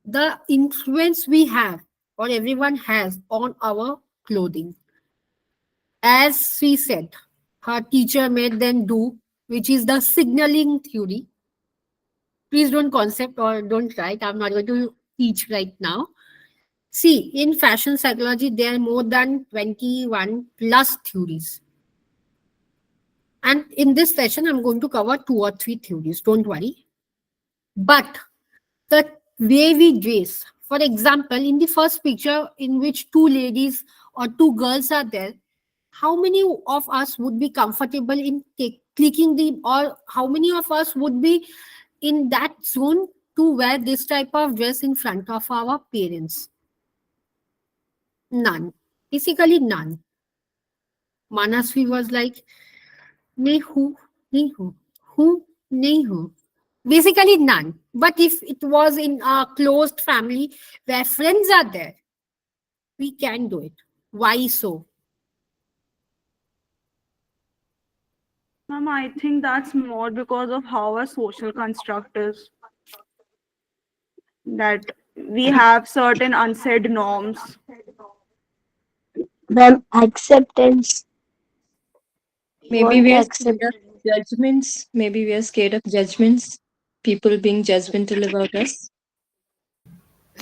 the influence we have or everyone has on our clothing. As she said, her teacher made them do, which is the signaling theory. Please don't concept or don't write. I'm not going to teach right now. See, in fashion psychology, there are more than 21 plus theories. And in this session, I'm going to cover 2 or 3 theories. Don't worry. But the way we dress, for example, in the first picture in which 2 ladies or 2 girls are there, how many of us would be comfortable in clicking the, or how many of us would be in that zone to wear this type of dress in front of our parents? None. Basically none. Manasvi was like, nahi hu, nahi hu. Basically none. But if it was in a closed family where friends are there, we can do it. Why so? Ma'am, I think that's more because of how our social construct is. That we have certain unsaid norms. Ma'am, acceptance. Maybe Want we are scared accept. of judgments. Maybe we are scared of judgments. People being judgmental about us.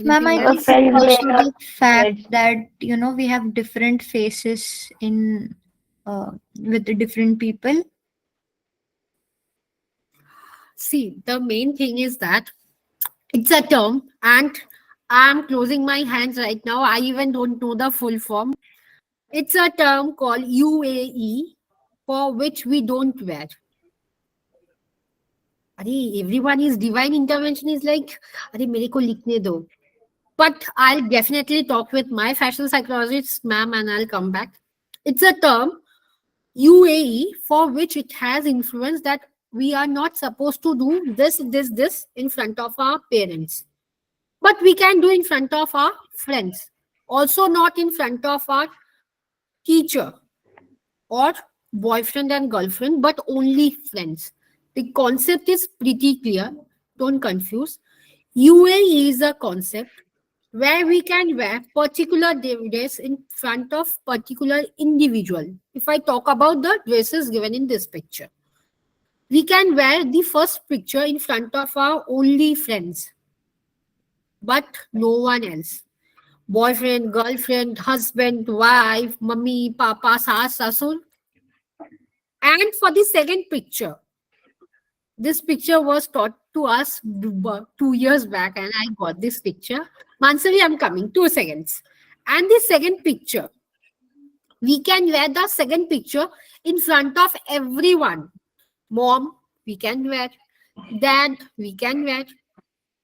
Ma'am, Anything I A think else? it's friend may also not the fact judge. that, we have different faces in with the different people. See, the main thing is that it's a term, and I'm closing my hands right now. I even don't know the full form. It's a term called UAE, for which we don't wear. Arey, everyone is divine intervention is like, Arey, mere ko likhne do. But I'll definitely talk with my fashion psychologist, ma'am, and I'll come back. It's a term, UAE, for which it has influence that we are not supposed to do this in front of our parents. But we can do in front of our friends. Also not in front of our teacher or boyfriend and girlfriend, but only friends. The concept is pretty clear. Don't confuse. UAE is a concept where we can wear particular dress in front of particular individual. If I talk about the dresses given in this picture, we can wear the first picture in front of our only friends, but no one else. Boyfriend, girlfriend, husband, wife, mummy, papa, saas, sasul. And for the second picture, this picture was taught to us 2 years back, and I got this picture. Mansavi, I'm coming. 2 seconds. And the second picture, we can wear the second picture in front of everyone. Mom, we can wear. Dad, we can wear.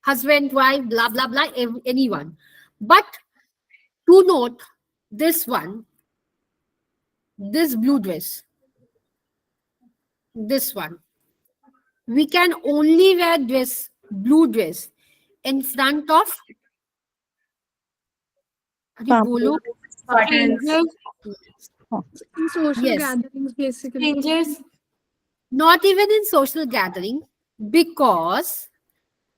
Husband, wife, blah, blah, blah, anyone. But to note, this one, this blue dress, this one, we can only wear this blue dress in front of Family. Strangers. Yes. In social Yes. gatherings, basically. Strangers. Not even in social gathering, because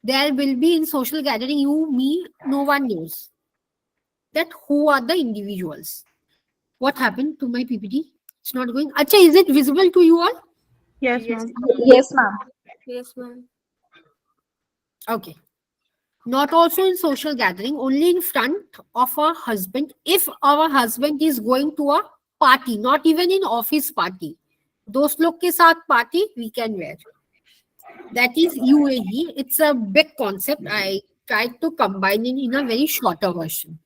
there will be in social gathering, you, me, no one knows that who are the individuals. What happened to my PPT? It's not going. Acha, is it visible to you all? Yes, ma'am. Yes, ma'am. Yes, ma'am. Okay. Not also in social gathering, only in front of our husband. If our husband is going to a party, not even in office party, दोस्त लोग के साथ party, we can wear. That is UAE. It's a big concept. I tried to combine it in a very shorter version.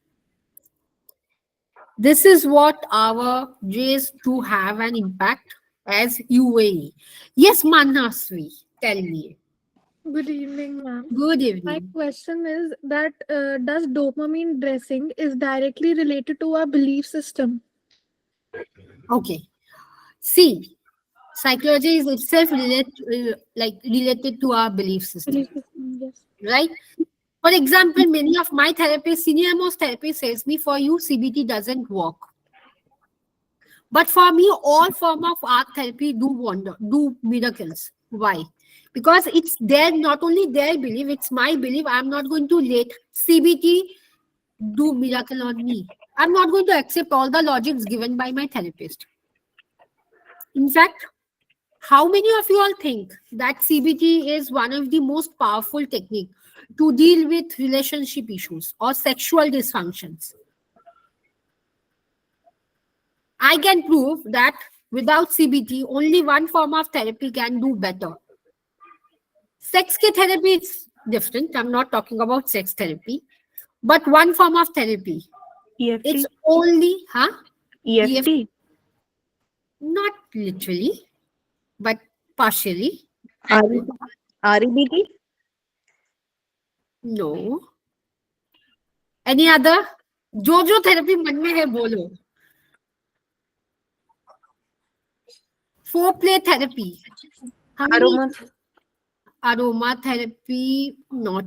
This is what our ways to have an impact as UAE. Yes, Manasvi, tell me. Good evening, ma'am. Good My evening. question is that does dopamine dressing is directly related to our belief system? Okay. See, psychology is itself related to our belief system, Belief system, yes. right? For example, many of my therapists, senior most therapists says me, for you, CBT doesn't work. But for me, all form of art therapy do miracles. Why? Because it's their, not only their belief, it's my belief. I'm not going to let CBT do miracle on me. I'm not going to accept all the logics given by my therapist. In fact, how many of you all think that CBT is one of the most powerful technique to deal with relationship issues or sexual dysfunctions? I can prove that without CBT, only one form of therapy can do better. Sex therapy is different. I'm not talking about sex therapy, but one form of therapy. EFT. It's only, EFT. Not literally, but partially. REBT? No. Any other? जो therapy मन में है बोलो. Foreplay therapy. Aromatherapy, not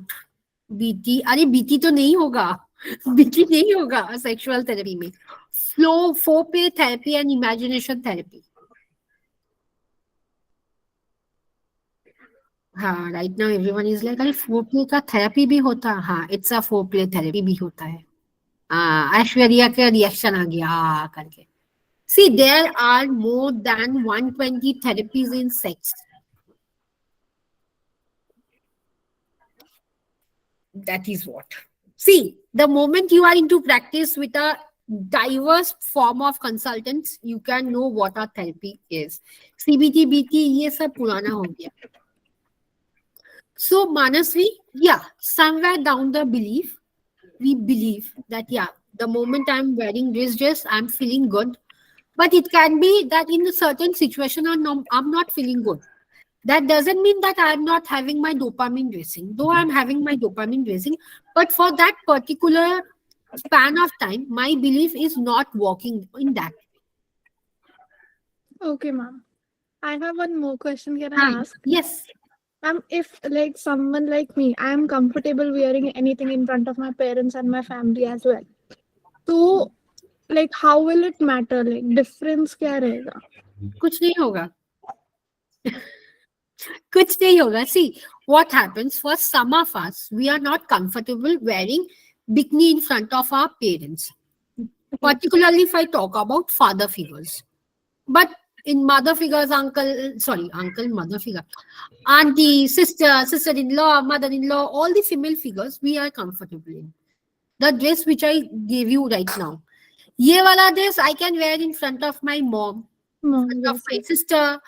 BT. अरे BT तो नहीं होगा. BT नहीं होगा sexual therapy में. Foreplay therapy and imagination therapy. हाँ, right now everyone is like, अरे foreplay का therapy भी होता है. हाँ, it's a foreplay therapy भी होता है. ऐश्वर्या का रिएक्शन आ गया हाँ करके. See, there are more than 120 therapies in sex. That is what. See, the moment you are into practice with a diverse form of consultants, you can know what a therapy is. CBT, BT, ये सब पुराना हो गया. So, Manasvi, yeah, somewhere down the belief, we believe that, yeah, the moment I'm wearing this dress, I'm feeling good. But it can be that in a certain situation, I'm not feeling good. That doesn't mean that I'm not having my dopamine dressing. Though I'm having my dopamine dressing, but for that particular span of time, my belief is not working in that. Okay, ma'am. I have one more question. Can I ask? Yes. Ma'am, if like someone like me, I am comfortable wearing anything in front of my parents and my family as well. So, like, how will it matter? Like, difference क्या रहेगा? कुछ नहीं होगा. कुछ नहीं होगा. See, what happens for some of us, we are not comfortable wearing bikini in front of our parents. Particularly if I talk about father figures. But in mother figures, uncle, mother figure, auntie, sister, sister-in-law, mother-in-law, all the female figures we are comfortable in. The dress which I gave you right now. Ye wala dress I can wear in front of my mom, in front of my sister,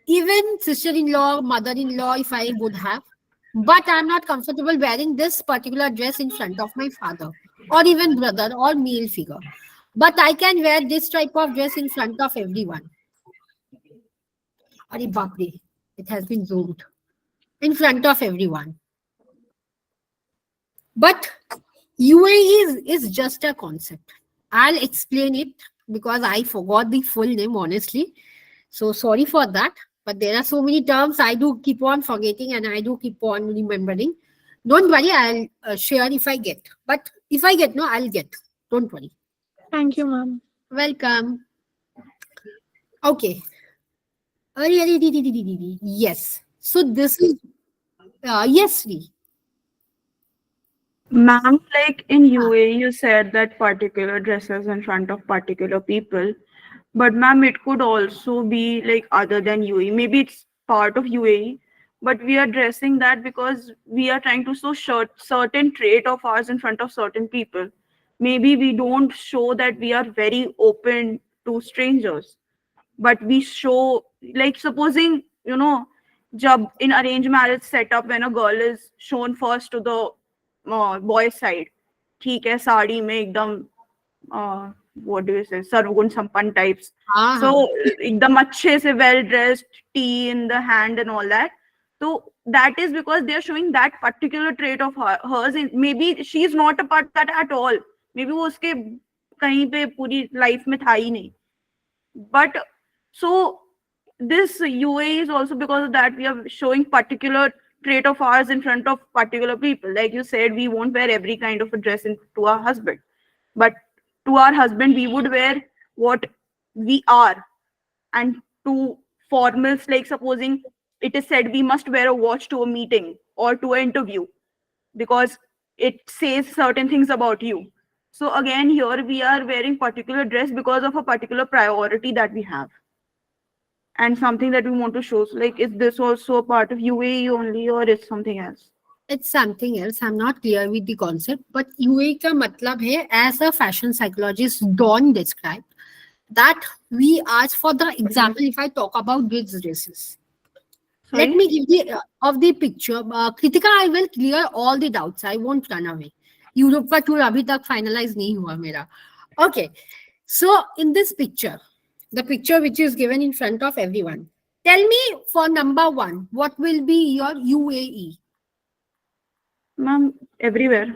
even sister-in-law, mother-in-law if I would have. But I'm not comfortable wearing this particular dress in front of my father or even brother or male figure. But I can wear this type of dress in front of everyone. Arey Bapre, it has been zoomed. In front of everyone. But UAE is just a concept. I'll explain it because I forgot the full name, honestly. So sorry for that. But there are so many terms I do keep on forgetting and I do keep on remembering. Don't worry, I'll share if I get. But if I get, no, I'll get. Don't worry. Thank you, ma'am. Welcome. Okay. Yes. So this is, yes, Sri. Ma'am, like in UAE, you said that particular dresses in front of particular people, but ma'am, it could also be like other than UAE. Maybe it's part of UAE, but we are dressing that because we are trying to show certain trait of ours in front of certain people. Maybe we don't show that we are very open to strangers, but we show, like supposing, jab in arranged marriage setup, when a girl is shown first to the boy side, ठीक है साड़ी में एकदम what do you say, sarvgun sampan types. So एकदम अच्छे से well dressed, tea in the hand and all that. So that is because they are showing that particular trait of hers. Maybe she is not a part of that at all. Maybe वो उसके कहीं पे पूरी life में था ही नहीं. But so this UA is also because of that we are showing particular trait of ours in front of particular people. Like you said, we won't wear every kind of a dress to our husband, but to our husband we would wear what we are. And to formals, like supposing it is said we must wear a watch to a meeting or to an interview because it says certain things about you. So again, here we are wearing particular dress because of a particular priority that we have and something that we want to show. So like, is this also a part of UAE only or is something else? It's something else. I'm not clear with the concept, but UAE का मतलब है, as a fashion psychologist Dawn described, that we ask for the example. If I talk about these dresses, let me give the of the picture. Kritika, I will clear all the doubts. I won't run away. Europe का tour अभी तक finalize नहीं हुआ मेरा. Okay, so in this picture, the picture which is given in front of everyone, tell me for number one, what will be your UAE? Ma'am, everywhere.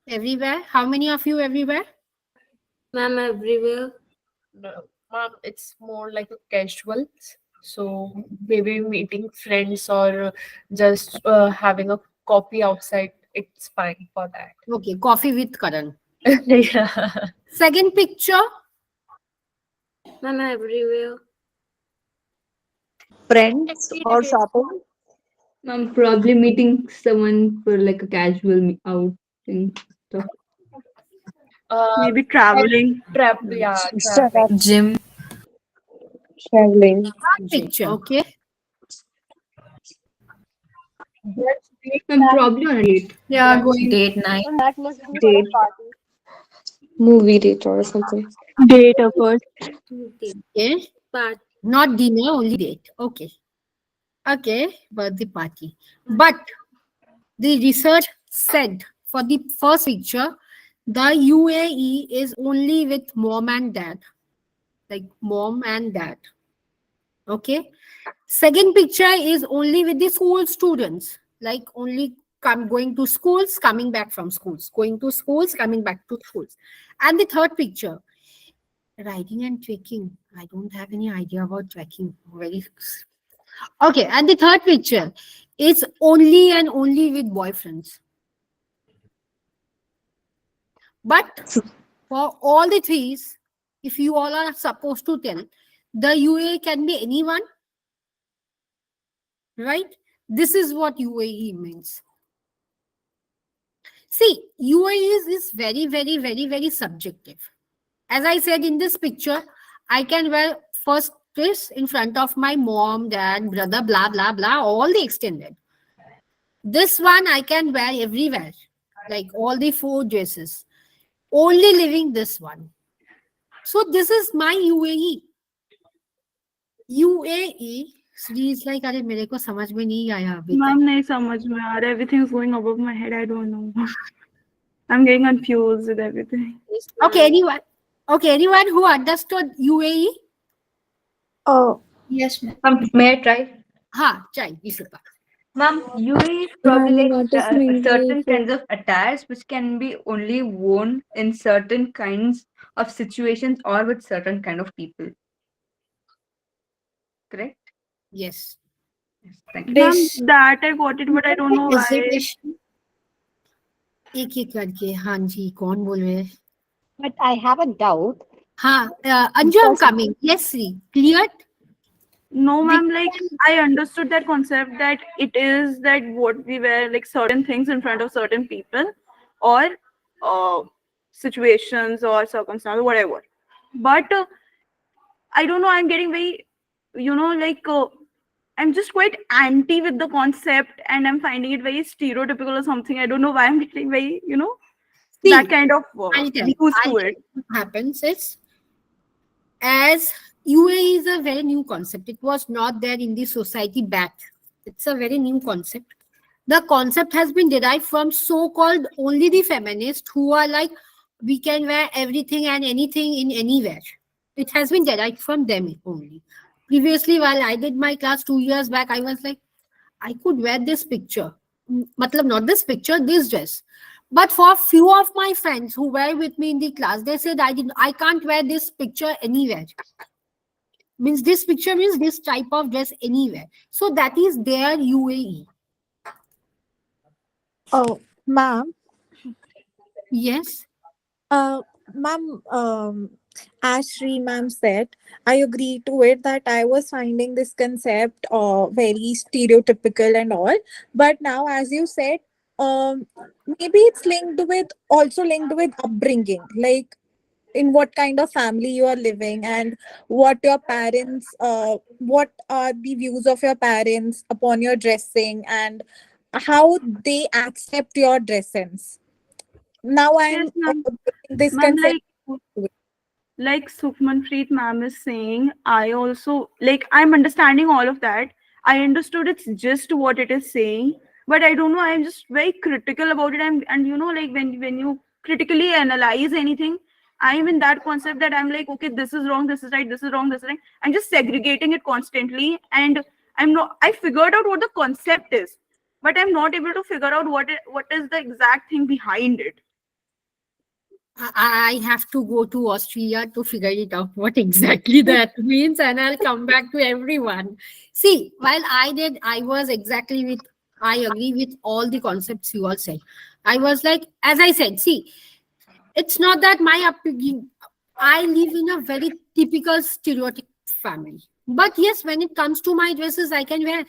Everywhere? How many of you everywhere? Ma'am, everywhere. No, ma'am, it's more like a casual. So maybe meeting friends or just having a coffee outside, it's fine for that. Okay, coffee with Karan. Yeah. Second picture. Ma'am, everywhere. Friends or shopping? I'm probably meeting someone for like a casual outing stuff. Maybe traveling. Yeah, Traveling. Gym. Traveling. Picture. Okay. I'm probably on a date. Yeah, going date night. That must be for a party. Movie date or something. Date, of course. Okay. But not dinner, only date. Okay. Okay, birthday party. But the research said for the first picture, the UAE is only with mom and dad. Like mom and dad. Okay. Second picture is only with the school students. Like only going to schools, coming back from schools. Going to schools, coming back to schools. And the third picture, riding and trekking. I don't have any idea about trekking. Very okay. And the third picture is only and only with boyfriends. But for all the threes, if you all are supposed to tell, the UAE can be anyone, right? This is what UAE means. See, UAE is very, very, very, very subjective. As I said in this picture, I can wear first this in front of my mom, dad, brother, blah, blah, blah, all the extended. This one I can wear everywhere, like all the four dresses. Only living this one. So this is my UAE. UAE. Sri is like, अरे मेरे को समझ में नहीं आया अभी तक. Ma'am नहीं समझ में आ रहा. Everything is going above my head. I don't know. I'm getting confused with everything. Okay, anyone who understood UAE? Oh, Yes, ma'am. May I try? Ha, chai, Ishruta. Ma'am, UAE is probably Ma'am, like what is meant by certain it? kinds of attires which can be only worn in certain kinds of situations or with certain kind of people. Correct? Yes. Yes, thank you. Ma'am, This that I got it, but I don't know why. hesitation. एक एक करके हाँ जी कौन बोल रहे हैं But I have a doubt. हाँ Anju I'm coming. Yes, Sri. Cleared? No, ma'am, like I understood that concept that it is that what we wear, like certain things in front of certain people or uh, situations or circumstances, whatever. But I don't know, I'm getting very, like I'm just quite anti with the concept and I'm finding it very stereotypical or something. I don't know why I'm getting very, See, that kind of I'll tell used to it. what happens is, as UAE is a very new concept. It was not there in the society back. It's a very new concept. The concept has been derived from so-called only the feminists who are like, we can wear everything and anything in anywhere. It has been derived from them only. Previously, while I did my class 2 years back, I was like, I could wear this picture. Matlab, not this picture, this dress. But for few of my friends who were with me in the class, they said I can't wear this picture anywhere. Means this picture means this type of dress anywhere. So that is their UAE. Oh, ma'am. Yes. Ma'am, as Shri ma'am said, I agree to it that I was finding this concept very stereotypical and all. But now, as you said, maybe it's linked with upbringing, like in what kind of family you are living and what are the views of your parents upon your dressing and how they accept your dress sense. Now I'm Yes, ma'am. bringing this Ma'am, concept to it. like Sukhmanpreet ma'am is saying, I also like I'm understanding all of that. I understood it's just what it is saying, but I don't know. I'm just very critical about it. And like when you critically analyze anything, I'm in that concept that I'm like, okay, this is wrong, this is right, this is wrong, this is right. I'm just segregating it constantly, and I'm not. I figured out what the concept is, but I'm not able to figure out what is the exact thing behind it. I have to go to Austria to figure it out what exactly that means, and I'll come back to everyone. See, while I was exactly with, I agree with all the concepts you all said. I was like, as I said, see, it's not that my upbringing, I live in a very typical stereotype family. But yes, when it comes to my dresses, I can wear.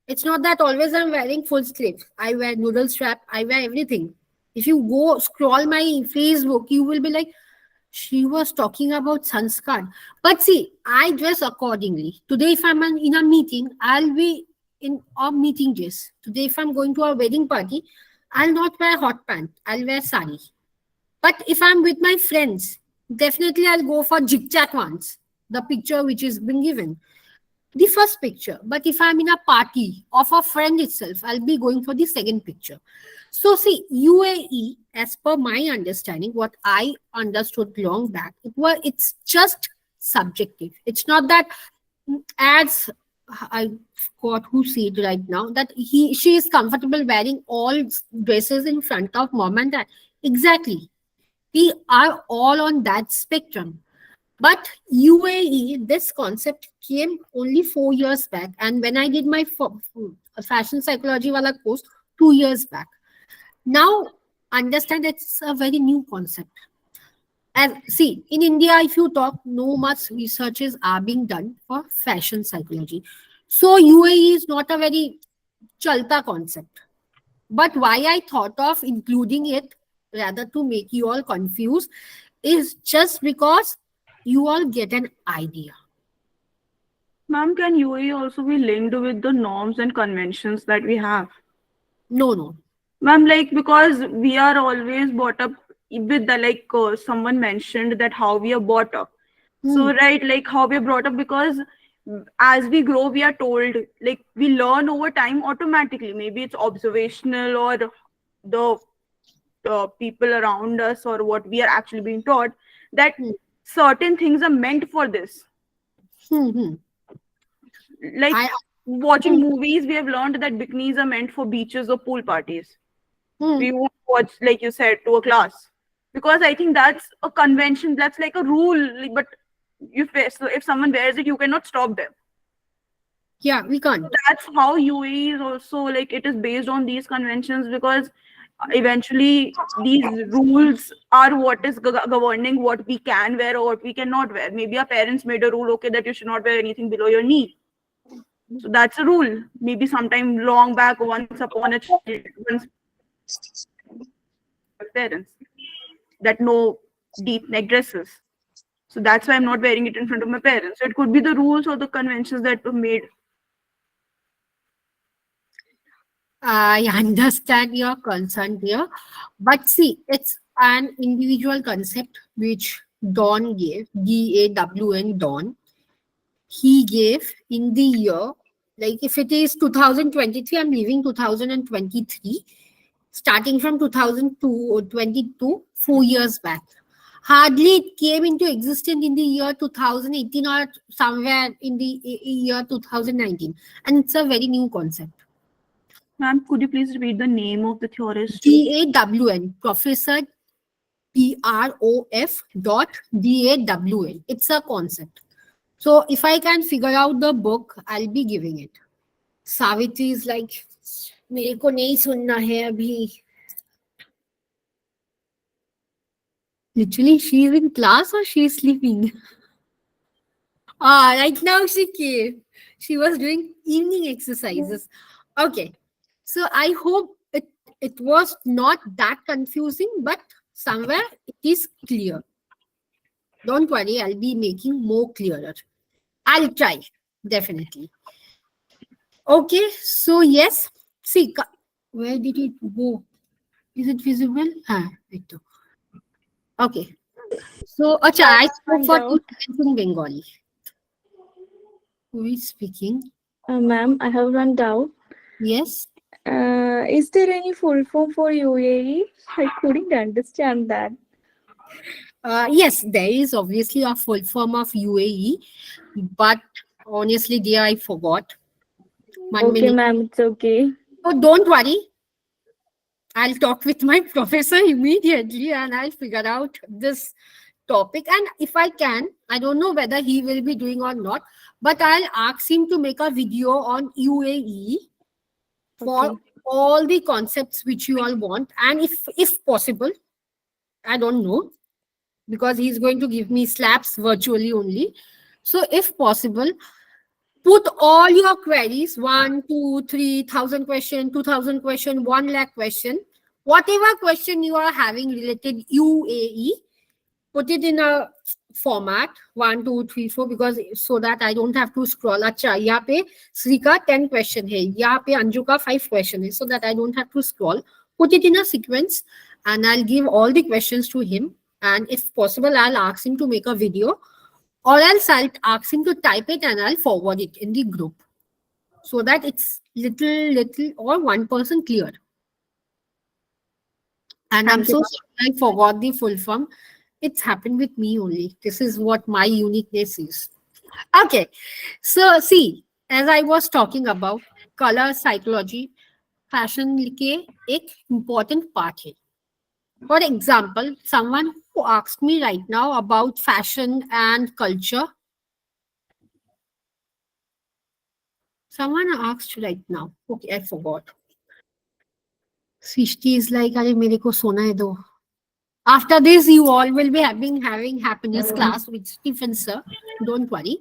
It's not that always I'm wearing full sleeve. I wear noodle strap, I wear everything. If you go scroll my Facebook, you will be like, she was talking about sanskar. But see, I dress accordingly. Today, if I'm in a meeting, I'll be in a meeting dress. Today, if I'm going to a wedding party, I'll not wear hot pants. I'll wear sari. But if I'm with my friends, definitely I'll go for jig-jack ones. The picture which is been given. The first picture. But if I'm in a party of a friend itself, I'll be going for the second picture. So see, UAE, as per my understanding, what I understood long back, it's just subjective. It's not that as I forgot who said right now that she is comfortable wearing all dresses in front of mom and dad. Exactly. We are all on that spectrum. But UAE, this concept came only 4 years back. And when I did my fashion psychology wala course 2 years back, now understand it's a very new concept. And see, in India, if you talk, no much researches are being done for fashion psychology. So UAE is not a very chalta concept. But why I thought of including it rather to make you all confused is just because you all get an idea. Ma'am, can UAE also be linked with the norms and conventions that we have? No. Ma'am, like, because we are always brought up with the, like, someone mentioned that how we are brought up. So, right, like how we are brought up, because as we grow, we are told, like, we learn over time automatically. Maybe it's observational, or the people around us, or what we are actually being taught, that certain things are meant for this. Like, watching movies, we have learned that bikinis are meant for beaches or pool parties. We won't watch, like you said, to a class, because I think that's a convention, that's like a rule. But so if someone wears it, you cannot stop them. Yeah, we can't. So that's how UAE is also, like, it is based on these conventions, because eventually these rules are what is governing what we can wear or what we cannot wear. Maybe our parents made a rule, okay, that you should not wear anything below your knee. So that's a rule. Maybe sometime long back, once upon a once parents, that no deep neck dresses. So that's why I'm not wearing it in front of my parents. So it could be the rules or the conventions that were made. I understand your concern here, but see, it's an individual concept which Don gave, DAWN, Don. He gave in the year, like if it is 2023, I'm leaving 2023, starting from 2002 or 22, 4 years back. Hardly it came into existence in the year 2018 or somewhere in the year 2019. And it's a very new concept. Ma'am, could you please repeat the name of the theorist? DAWN, Professor PROF.DAWN. It's a concept. So if I can figure out the book, I'll be giving it. Savitri is like, मेरे को नहीं सुनना है अभी. Literally, she is in class or she is sleeping? Right now she came. She was doing evening exercises. Okay. So I hope it was not that confusing, but somewhere it is clear. Don't worry, I'll be making more clearer. I'll try, definitely. Okay, so yes. See, where did it go? Is it visible? Wait. Okay. So, Acha, I spoke for 2 seconds in Bengali. Who is speaking? Ma'am, I have one doubt. Yes. Is there any full form for UAE? I couldn't understand that. Yes, there is obviously a full form of UAE, but honestly, dear, I forgot. Okay, ma'am, it's okay. So don't worry. I'll talk with my professor immediately and I'll figure out this topic. And if I can, I don't know whether he will be doing or not, but I'll ask him to make a video on UAE for all the concepts which you all want. And if possible, I don't know, because he's going to give me slaps virtually only. So if possible, put all your queries, 1, 2, 3,000 question, 2,000 question, 1 lakh question, whatever question you are having related UAE, put it in a format 1, 2, 3, 4, because so that I don't have to scroll. Acha, यहाँ पे Sri का 10 question है, यहाँ पे Anju का 5 question है, so that I don't have to scroll. Put it in a sequence and I'll give all the questions to him. And if possible, I'll ask him to make a video, or else I'll ask him to type it and I'll forward it in the group so that it's little or 1% clear. And I'm so sorry I forgot the full form. It's happened with me only. This is what my uniqueness is. Okay. So see, as I was talking about, color psychology, fashion के एक important part है. For example, someone who asked me right now about fashion and culture. Someone asked right now. Okay, I forgot. Srishti is like, अरे मेरे को सोना है दो. After this, you all will be having happiness class with Stephen sir. Don't worry.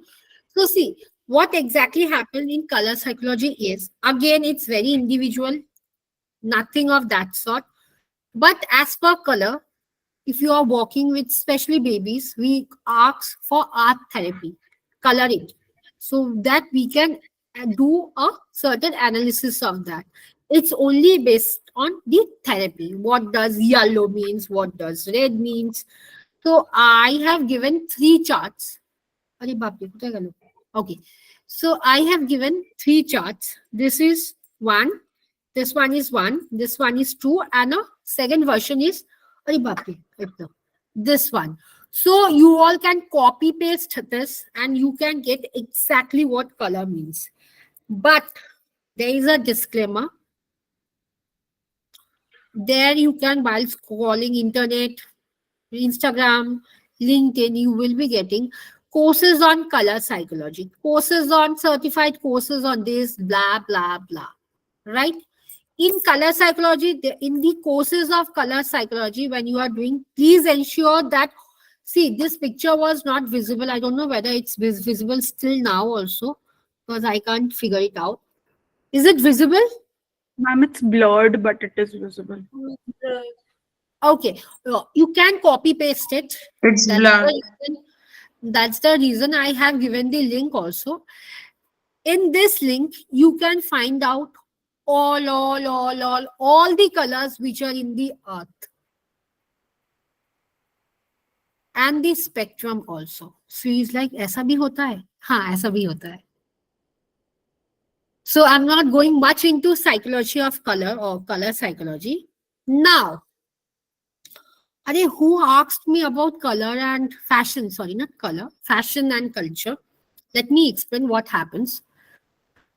So see, what exactly happened in color psychology is, again, it's very individual. Nothing of that sort. But as per color, if you are walking with especially babies, we ask for art therapy, color it, so that we can do a certain analysis of that. It's only based on the therapy. What does yellow means? What does red means? So I have given three charts. अरे बाप रे, कुठे गेलो? Okay. So I have given three charts. This is one, this one is one, this one is two, and a second version is अरे बाप रे, इतना. This one. So you all can copy paste this and you can get exactly what color means. But there is a disclaimer. There you can, while scrolling internet, Instagram, LinkedIn, you will be getting courses on color psychology, courses on certified courses on this, blah, blah, blah. Right? In color psychology, in the courses of color psychology, when you are doing, please ensure that, see, this picture was not visible. I don't know whether it's visible still now also, because I can't figure it out. Is it visible? Ma'am, it's blurred, but it is visible. Okay, you can copy paste it. It's blurred. That's the reason I have given the link also. In this link, you can find out all the colors which are in the earth. And the spectrum also. So he's like, ऐसा भी होता है? हाँ, ऐसा भी होता है. So I'm not going much into psychology of color or color psychology. Now, who asked me about color and fashion? Sorry, not color, fashion and culture. Let me explain what happens.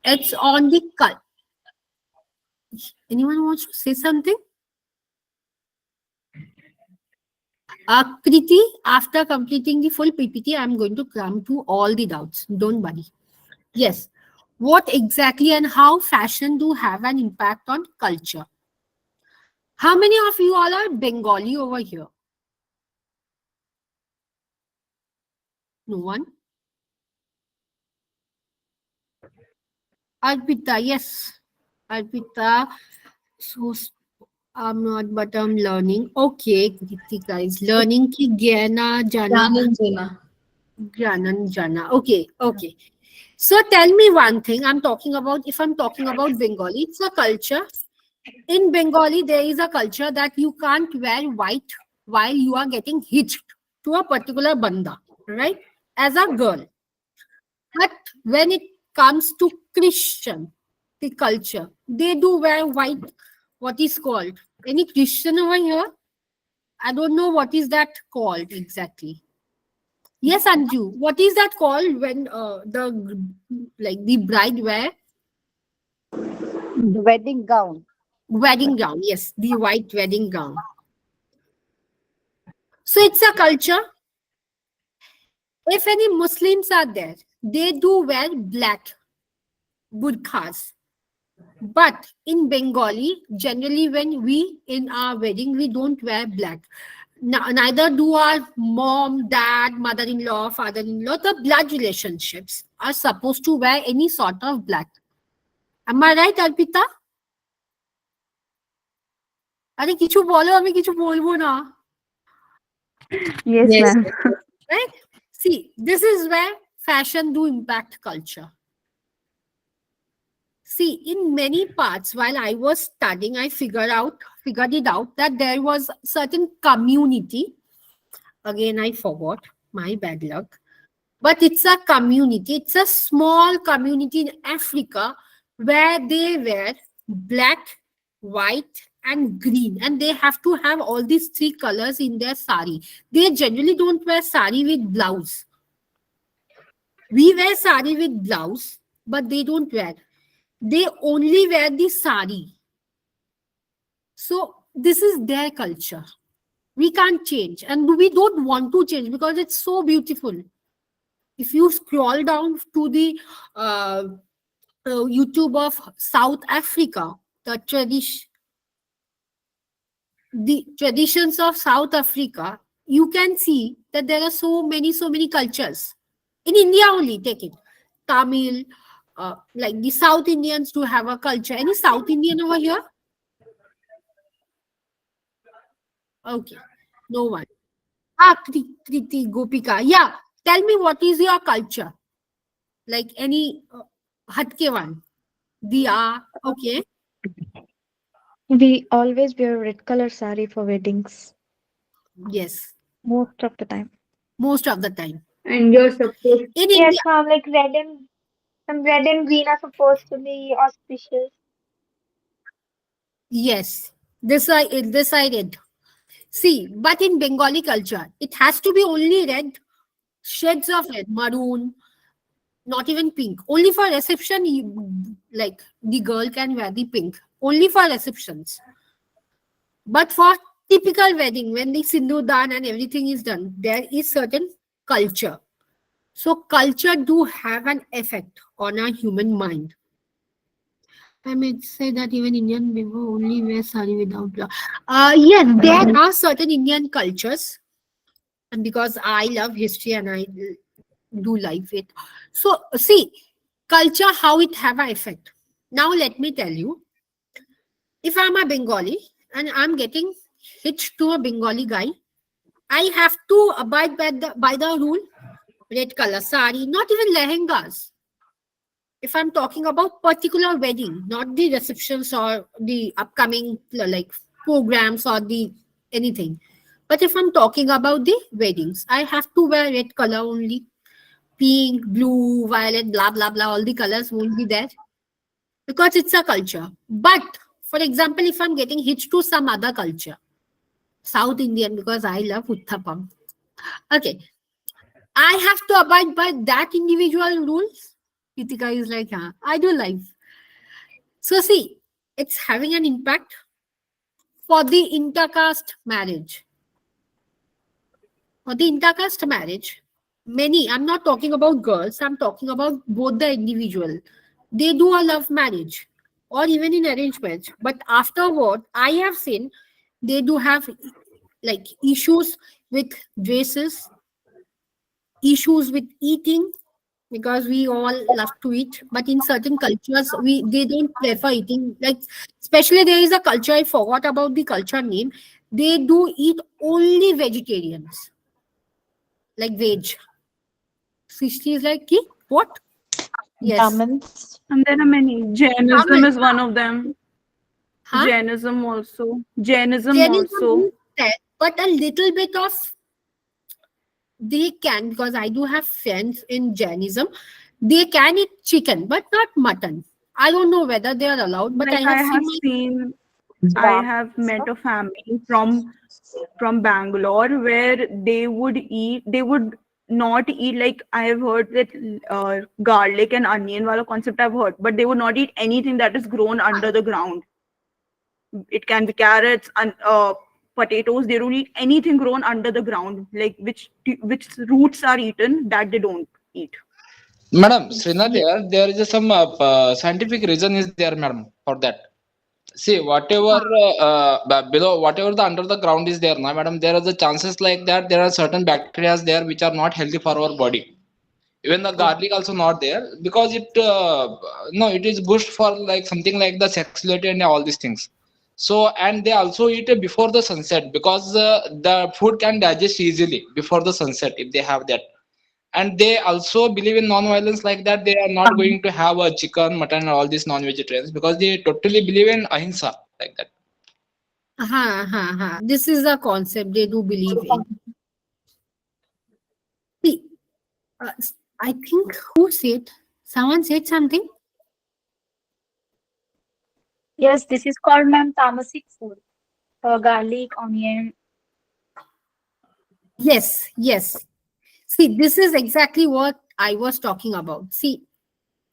It's on the color. Anyone wants to say something? Kriti, after completing the full PPT, I'm going to come to all the doubts. Don't worry. Yes. What exactly and how fashion do have an impact on culture? How many of you all are Bengali over here? No one? Arpita, yes. Arpita, so I'm not, but I'm learning. Okay, Kritika is learning ki Gyana Jana. Gyanan Jana. Okay, okay. So tell me one thing. If I'm talking about Bengali, it's a culture. In Bengali, there is a culture that you can't wear white while you are getting hitched to a particular banda, right? As a girl. But when it comes to Christian, the culture, they do wear white. What is called? Any Christian over here? I don't know what is that called exactly. Yes, Anju. What is that called when the bride wear? The wedding gown. Wedding gown. Yes, the white wedding gown. So it's a culture. If any Muslims are there, they do wear black burqas. But in Bengali, generally when we in our wedding, we don't wear black. Neither do our mom, dad, mother-in-law, father-in-law. The blood relationships are supposed to wear any sort of black. Am I right, Arpita? আরে কিছু বলো, আমি কিছু বলবো না. Yes, ma'am. Right? See, this is where fashion do impact culture. See, in many parts, while I was studying, I figured it out that there was certain community. Again, I forgot, my bad luck. But it's a community. It's a small community in Africa where they wear black, white, and green. And they have to have all these three colors in their sari. They generally don't wear sari with blouse. We wear sari with blouse, but they don't wear. They only wear the sari. So this is their culture. We can't change. And we don't want to change because it's so beautiful. If you scroll down to the YouTube of South Africa, the traditions of South Africa, you can see that there are so many cultures. In India only, take it. Tamil, like the South Indians do have a culture. Any South Indian over here? Okay, no one. Ah, Kriti, Gopika. Yeah, tell me what is your culture? Like any hatke one. Diya. Okay. We always wear red color sari for weddings Yes, most of the time. most of the time. And you're supposed In Yes, India, ma'am, like red and green are supposed to be auspicious. yes. This I read. See, but in Bengali culture, it has to be only red, shades of red, maroon, not even pink. Only for reception, like the girl can wear the pink. Only for receptions. But for typical wedding, when the sindoor and everything is done, there is certain culture. So culture do have an effect on our human mind. I may say that even Indian people only wear sari without bra. Yes, there are certain Indian cultures, and because I love history and I do like it. So see, culture how it have an effect. Now let me tell you, if I'm a Bengali and I'm getting hitched to a Bengali guy, I have to abide by the rule. Red color sari, not even lehengas. If I'm talking about particular wedding, not the receptions or the upcoming like programs or the anything. But if I'm talking about the weddings, I have to wear red color only. Pink, blue, violet, blah blah blah. All the colors won't be there because it's a culture. But for example, if I'm getting hitched to some other culture, South Indian, because I love Uttapam. Okay, I have to abide by that individual rules. Kritika is like, yeah, I do like. So see, it's having an impact for the intercaste marriage. For the intercaste marriage, many, I'm not talking about girls, I'm talking about both the individual. They do a love marriage or even in arranged marriage. But afterward, I have seen they do have like issues with dresses, issues with eating, because we all love to eat, but in certain cultures we they don't prefer eating, like especially there is a culture, I forgot about the culture name, they do eat only vegetarians, like veg. Srishti is like, "Ki? What?" Yes. Brahmins. And there are many. Jainism Brahmin. is one of them. Huh? Jainism also. Jainism Jainism also. is there, but a little bit of they can, because I do have friends in Jainism, they can eat chicken but not mutton. I don't know whether they are allowed, but I Like have I seen have my seen, I Brahmins. have met a family from Bangalore where they would not eat, like I have heard that garlic and onion wala concept I've heard, but they would not eat anything that is grown under the ground. It can be carrots and potatoes. They don't eat anything grown under the ground, like which roots are eaten that they don't eat. Madam, Srinath, yeah. there is some scientific reason is there, madam, for that. See, whatever below, whatever the under the ground is there, now, madam, there are the chances like that. There are certain bacteria there which are not healthy for our body. Even the garlic also not there because it no, it is pushed for like something like the sexuality and all these things. So and they also eat before the sunset because the food can digest easily before the sunset if they have that. And they also believe in non-violence like that. They are not going to have a chicken, mutton, and all these non-vegetarians because they totally believe in ahimsa like that. This is a concept they do believe in. See, I think who said, someone said something. Yes, this is called, ma'am, tamasic food. Garlic, onion. Yes, yes. See, this is exactly what I was talking about. See,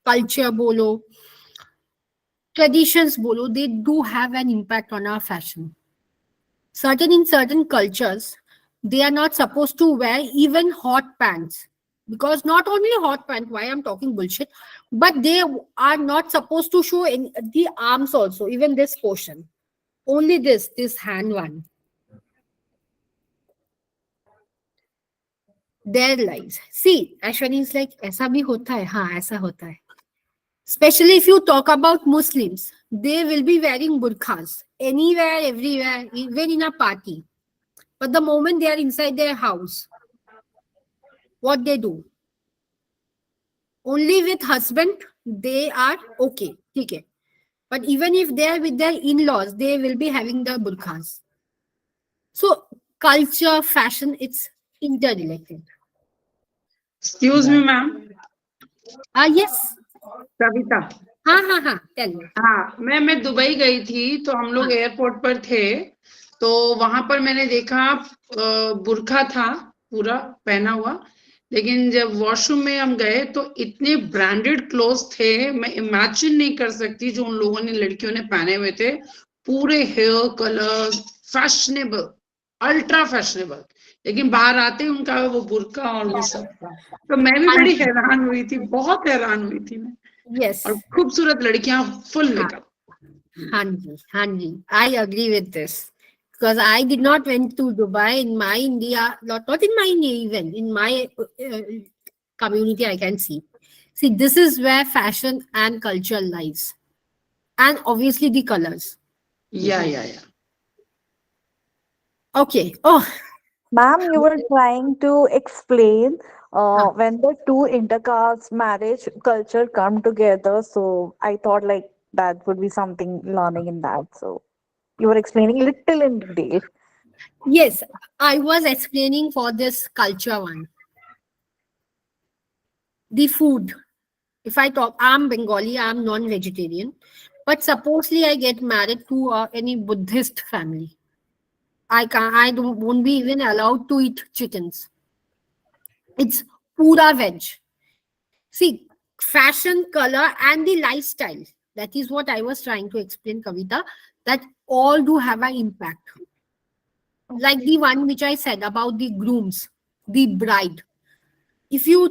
culture bolo, traditions bolo, they do have an impact on our fashion. In certain cultures, they are not supposed to wear even hot pants. Because not only hot pant, why I'm talking bullshit, but they are not supposed to show in the arms also, even this portion. Only this hand one. Their lives. See, Ashwani is like, ऐसा भी होता है, हाँ ऐसा होता है. Especially if you talk about Muslims, they will be wearing burqas anywhere, everywhere, even in a party. But the moment they are inside their house, what they do? Only with husband, they are okay. Okay. But even if they are with their in-laws, they will be having the burqas. So culture, fashion, it's interrelated. Excuse me, ma'am. Yes. कविता हाँ, tell me. हाँ, मैं Dubai गई थी, तो हम लोग airport पर थे, तो वहां पर मैंने देखा बुर्का था पूरा पहना हुआ, लेकिन जब वॉशरूम में हम गए तो इतने ब्रांडेड क्लोथ्स थे, मैं इमेजिन नहीं कर सकती जो उन लोगों ने, लड़कियों ने पहने हुए थे, पूरे hair colour, fashionable, ultra fashionable, लेकिन बाहर आते ही उनका वो बुर्का और वो सब था, तो मैं भी बड़ी हैरान हुई थी, बहुत हैरान हुई थी मैं। Yes. और खूबसूरत लड़कियां full makeup. Hanji, I agree with this because I did not went to Dubai in my India, not in my India even, in my community I can see. See, this is where fashion and culture lies. And obviously the colors. Yeah. Okay. Oh, Ma'am, you were trying to explain when the two intercaste marriage culture come together. So I thought like that would be something learning in that. So you were explaining little in detail. yes, I was explaining for this culture one. The food. If I talk, I'm Bengali, I'm non-vegetarian. But supposedly I get married to any Buddhist family. Won't be even allowed to eat chickens. It's pura veg. See, fashion, color, and the lifestyle. That is what I was trying to explain, Kavita. That all do have an impact. Like the one which I said about the grooms, the bride. If you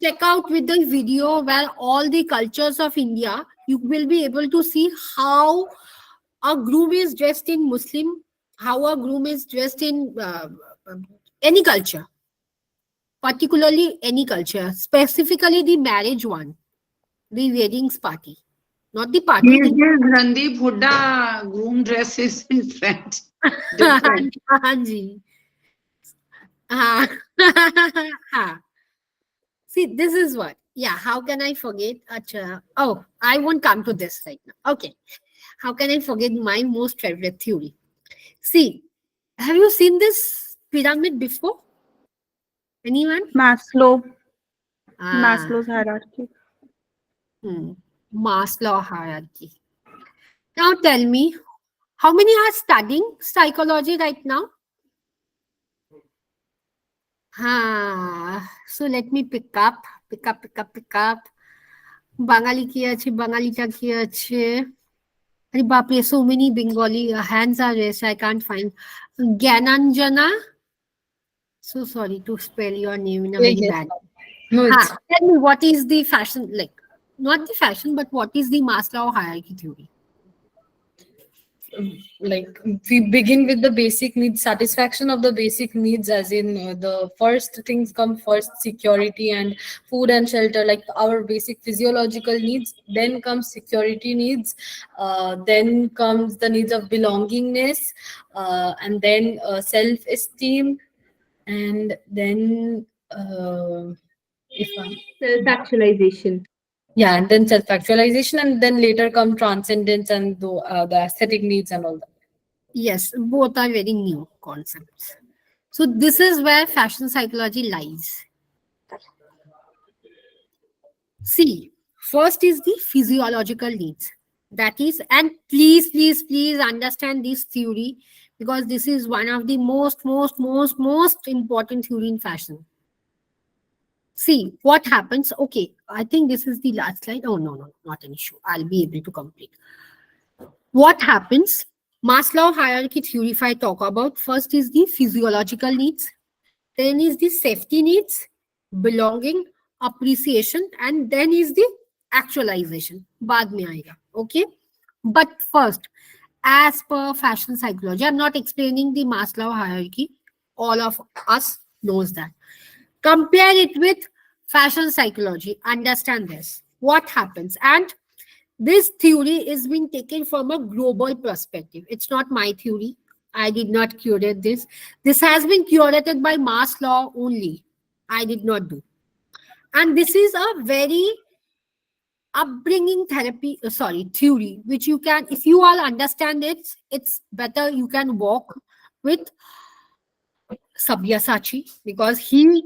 check out with the video where all the cultures of India, you will be able to see how a groom is dressed in Muslim, how a groom is dressed in any culture, particularly any culture, specifically the marriage one, the weddings party, not the party. Yes, Randeep Hooda groom dress is in French. Different. Hanji. See, this is what. Yeah, how can I forget? Acha. Oh, I won't come to this right now. Okay. How can I forget my most favorite theory? See, have you seen this pyramid before? Anyone? Maslow's hierarchy. Maslow hierarchy. Now tell me, how many are studying psychology right now? So let me pick up. Bangali ki ache, Bangalita ki ache. Arey baapre, so many Bengali hands are raised. I can't find. Gyananjana. So sorry to spell your name in a very bad. No, it's Tell me, what is the fashion, like, not the fashion, but what is the Maslow hierarchy theory? Like, we begin with the basic needs, satisfaction of the basic needs, as in the first things come first, security and food and shelter, like our basic physiological needs, then comes security needs, then comes the needs of belongingness, and then self-esteem, and then if I'm self-actualization. yeah, and then self-actualization, and then later come transcendence and the aesthetic needs and all that. Yes, both are very new concepts. So this is where fashion psychology lies. See, first is the physiological needs. That is, and please understand this theory, because this is one of the most important theory in fashion. See, what happens? Okay, I think this is the last slide. Oh, no, not an issue. I'll be able to complete. What happens? Maslow hierarchy theory, if I talk about, first is the physiological needs, then is the safety needs, belonging, appreciation, and then is the actualization. Baad mein aayega. Okay? But first, as per fashion psychology, I'm not explaining the Maslow hierarchy. All of us knows that. Compare it with fashion psychology. Understand this. What happens? And this theory is being taken from a global perspective. It's not my theory. I did not curate this. This has been curated by mass law only. I did not do. And this is a very upbringing therapy, theory, which you can, if you all understand it, it's better you can walk with Sabyasachi, because he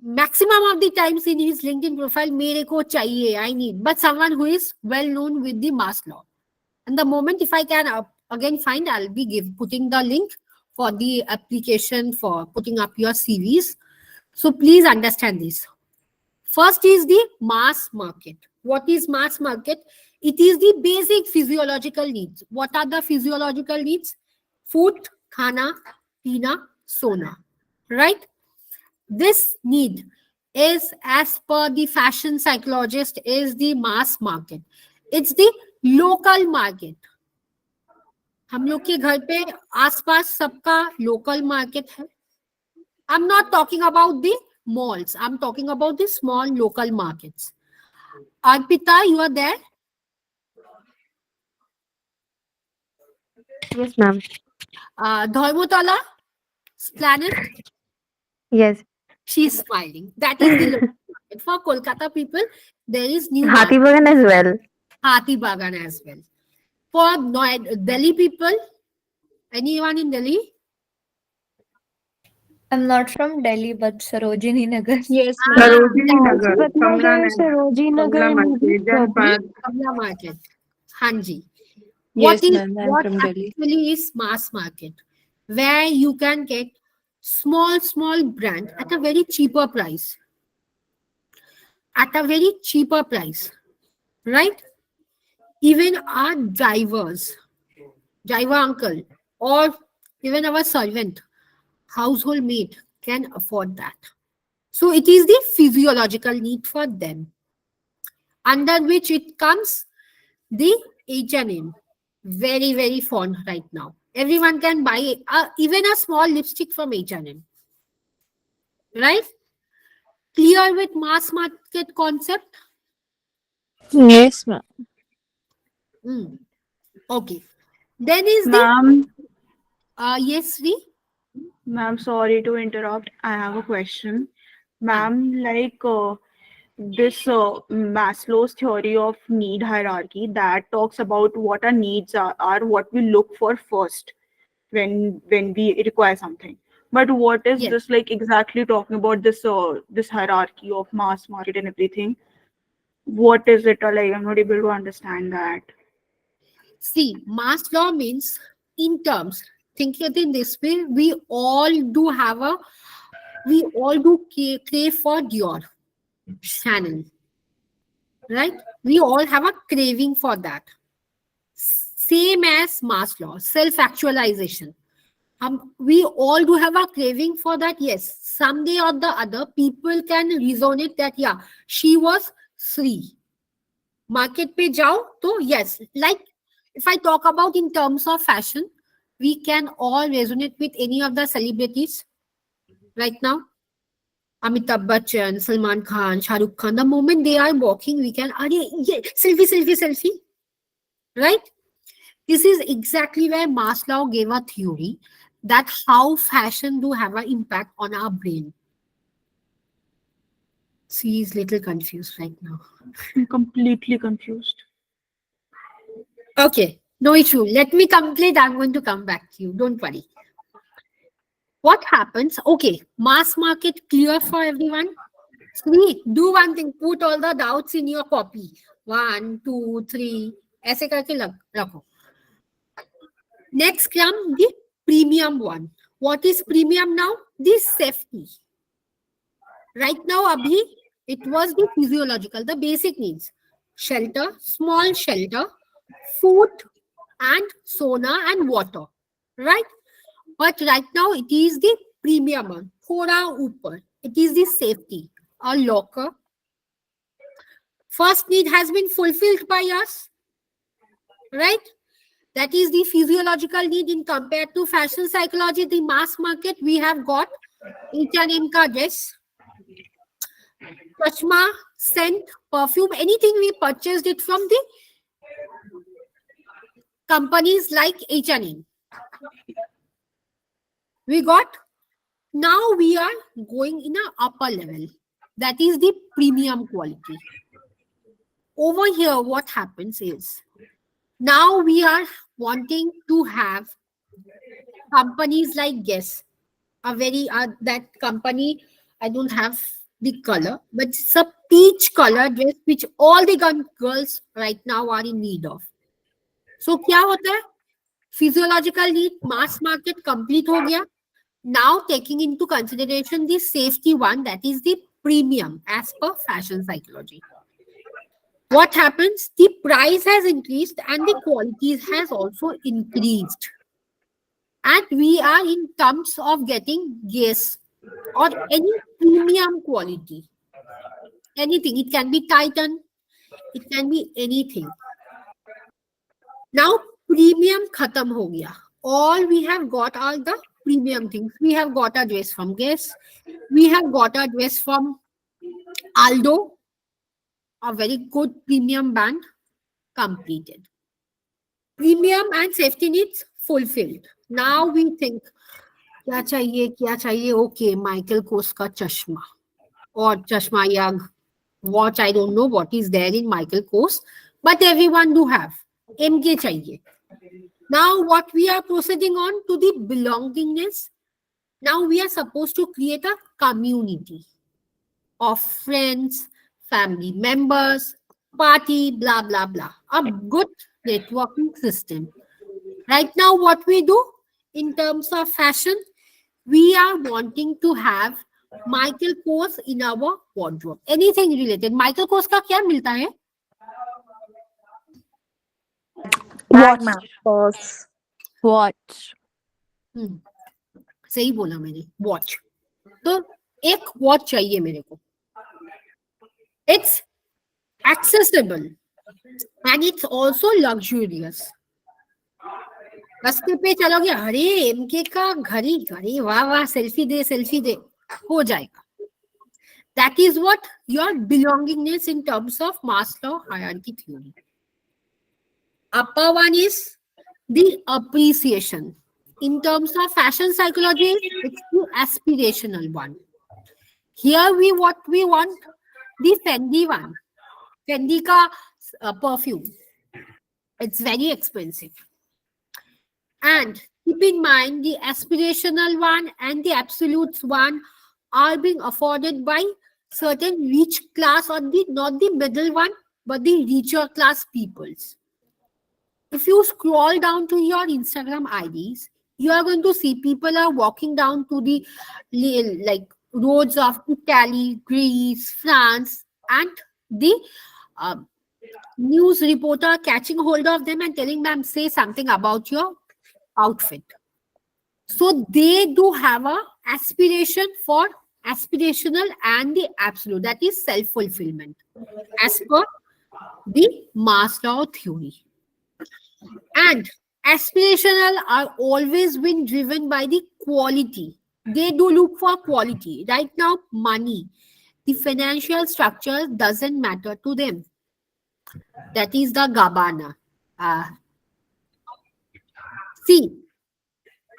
maximum of the times in his LinkedIn profile, mere ko chahiye, I need, but someone who is well known with the mass law. And the moment if I can again find, I'll be putting the link for the application for putting up your CVs. So please understand this. First is the mass market. What is mass market? It is the basic physiological needs. What are the physiological needs? Food, khana, pina, sona. Right? This need is, as per the fashion psychologist, is the mass market. It's the local market. हम लोग के घर पे आसपास सबका local market है. I'm not talking about the malls. I'm talking about the small local markets. Arpita, you are there? Yes, ma'am. Dharmotala, Planet? Yes. She's smiling. That is the local market. For Kolkata people, there is new Hathi market. Bagan as well. Hathi Bagan as well. For Delhi people, anyone in Delhi? I'm not from Delhi, but Sarojini Nagar. Yes, Sarojini Nagar, But Kamla Nagar, Nagar, Sarojini Nagar, Kamla and Market, Modi Janpad. Kamla market. Hanji. Yes, ma'am. I'm What from Delhi. actually is mass market? Where you can get small brand at a very cheaper price. At a very cheaper price. Right? Even our driver uncle, or even our servant, household maid can afford that. So it is the physiological need for them. Under which it comes the H&M. Very fond right now. Everyone can buy even a small lipstick from H&M. Right? Clear with mass market concept? Yes, ma'am. Okay. Then is Ma'am, yes, Sri? ma'am, sorry to interrupt. I have a question. Ma'am, like this Maslow's theory of need hierarchy that talks about what our needs are what we look for first when we require something. But what is Yes. this like exactly talking about this hierarchy of mass market and everything? What is it? Like I'm not able to understand that. See, mass law means in terms. Think it in this way, we all do crave for Dior, Chanel, right? We all have a craving for that. Same as mass law, self-actualization. We all do have a craving for that. Yes, someday or the other, people can resonate that, yeah, she was Sri. Market pe jao, to yes, like if I talk about in terms of fashion, we can all resonate with any of the celebrities right now. Amitabh Bachchan, Salman Khan, Shah Rukh Khan. The moment they are walking, we can, yeah, selfie. Right? This is exactly where Maslow gave a theory that how fashion do have an impact on our brain. She is little confused right now. I'm completely confused. Okay, no issue. Let me complete. I'm going to come back to you. Don't worry. What happens? Okay, mass market clear for everyone. Sweet. Do one thing. Put all the doubts in your copy. 1, 2, 3. ऐसे करके रखो. Next come the premium one. What is premium now? The safety. Right now, Abhi, it was the physiological, the basic needs. Shelter, small shelter, food, and sauna and water. Right? But right now, it is the premium one. Thoda upar. It is the safety. A locker. First need has been fulfilled by us. Right? That is the physiological need in compared to fashion psychology, the mass market. We have got H&M ka dress, chashma, scent, perfume, anything we purchased it from the companies like H&M. We got, now we are going in a upper level. That is the premium quality. Over here, what happens is, now we are wanting to have companies like Guess, a very, that company, I don't have the color, but it's a peach color dress which all the girls right now are in need of. So क्या होता है? Physiological need, mass market complete हो गया. Now taking into consideration the safety one, that is the premium as per fashion psychology. What happens? The price has increased and the quality has also increased. And we are in terms of getting Guess or any premium quality. Anything. It can be Titan. It can be anything. Now premium khatam ho gaya. All we have got are the premium things. We have got a dress from Guess. We have got a dress from Aldo, a very good premium band, completed. Premium and safety needs fulfilled. Now we think, क्या चाहिए? Okay, Michael Kors का चश्मा or चश्मा या watch. I don't know what is there in Michael Kors, but everyone do have. MK चाहिए. Now what we are proceeding on to the belongingness. Now we are supposed to create a community of friends, family members, party, blah, blah, blah. A good networking system. Right now, what we do in terms of fashion, we are wanting to have Michael Kors in our wardrobe. Anything related. Michael Kors का क्या मिलता है? Watch, purse, watch. सही बोला मैंने, watch. तो एक watch चाहिए मेरे को. It's accessible and it's also luxurious. रास्ते पे चलोगे, अरे एमके का घड़ी, अरे वाह वाह, सेल्फी दे, हो जाएगा. That is what your belongingness in terms of Maslow hierarchy theory. Upper one is the appreciation. In terms of fashion psychology, it's the aspirational one. Here what we want, the Fendi one. Fendi ka perfume. It's very expensive. And keep in mind, the aspirational one and the absolute one are being afforded by certain rich class, or not the middle one, but the richer class peoples. If you scroll down to your Instagram IDs, you are going to see people are walking down to the like roads of Italy, Greece, France, and the news reporter catching hold of them and telling them, say something about your outfit. So they do have a aspiration for aspirational and the absolute, that is self-fulfillment as per the Maslow theory. And aspirational are always been driven by the quality. They do look for quality. Right now, money, the financial structure doesn't matter to them. That is the Gabbana. See,